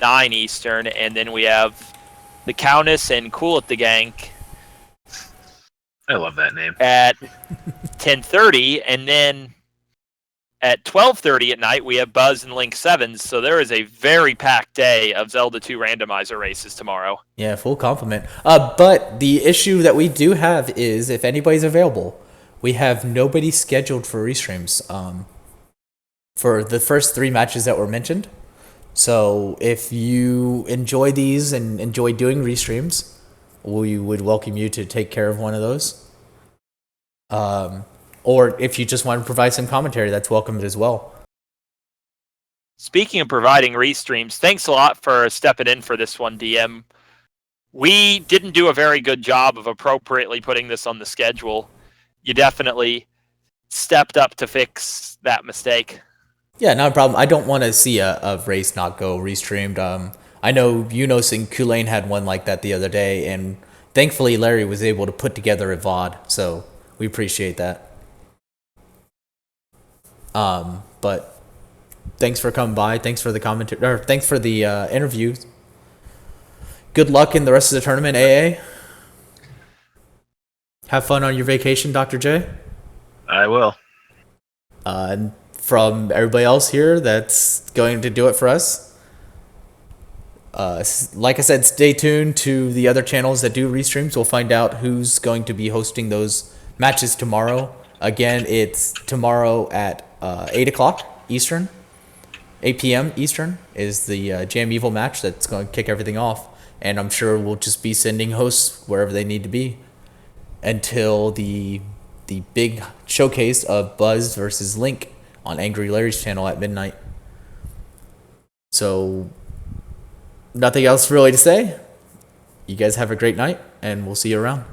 9 Eastern, and then we have the Countess and Cool at the Gank. I love that name. At 10:30, and then at 12:30 at night we have Buzz and Link 7s. So there is a very packed day of Zelda 2 randomizer races tomorrow. Yeah, full complement. But the issue that we do have is if anybody's available, we have nobody scheduled for restreams for the first 3 matches that were mentioned. So if you enjoy these and enjoy doing restreams, we would welcome you to take care of one of those. Or if you just want to provide some commentary, that's welcomed as well. Speaking of providing restreams, thanks a lot for stepping in for this one, DM. We didn't do a very good job of appropriately putting this on the schedule. You definitely stepped up to fix that mistake. Yeah, not a problem. I don't want to see a race not go restreamed. I know Yunus and Kulane had one like that the other day, and thankfully Larry was able to put together a VOD, so we appreciate that. But thanks for coming by. Thanks for the commentary. Or thanks for the interview. Good luck in the rest of the tournament, AA. Have fun on your vacation, Dr. J. I will. And from everybody else here, that's going to do it for us. Like I said, stay tuned to the other channels that do restreams. We'll find out who's going to be hosting those matches tomorrow. Again, it's tomorrow at 8 o'clock Eastern. 8 p.m. Eastern is the Jam Evil match that's going to kick everything off. And I'm sure we'll just be sending hosts wherever they need to be until the big showcase of Buzz versus Link on Angry Larry's channel at midnight. So, nothing else really to say. You guys have a great night, and we'll see you around.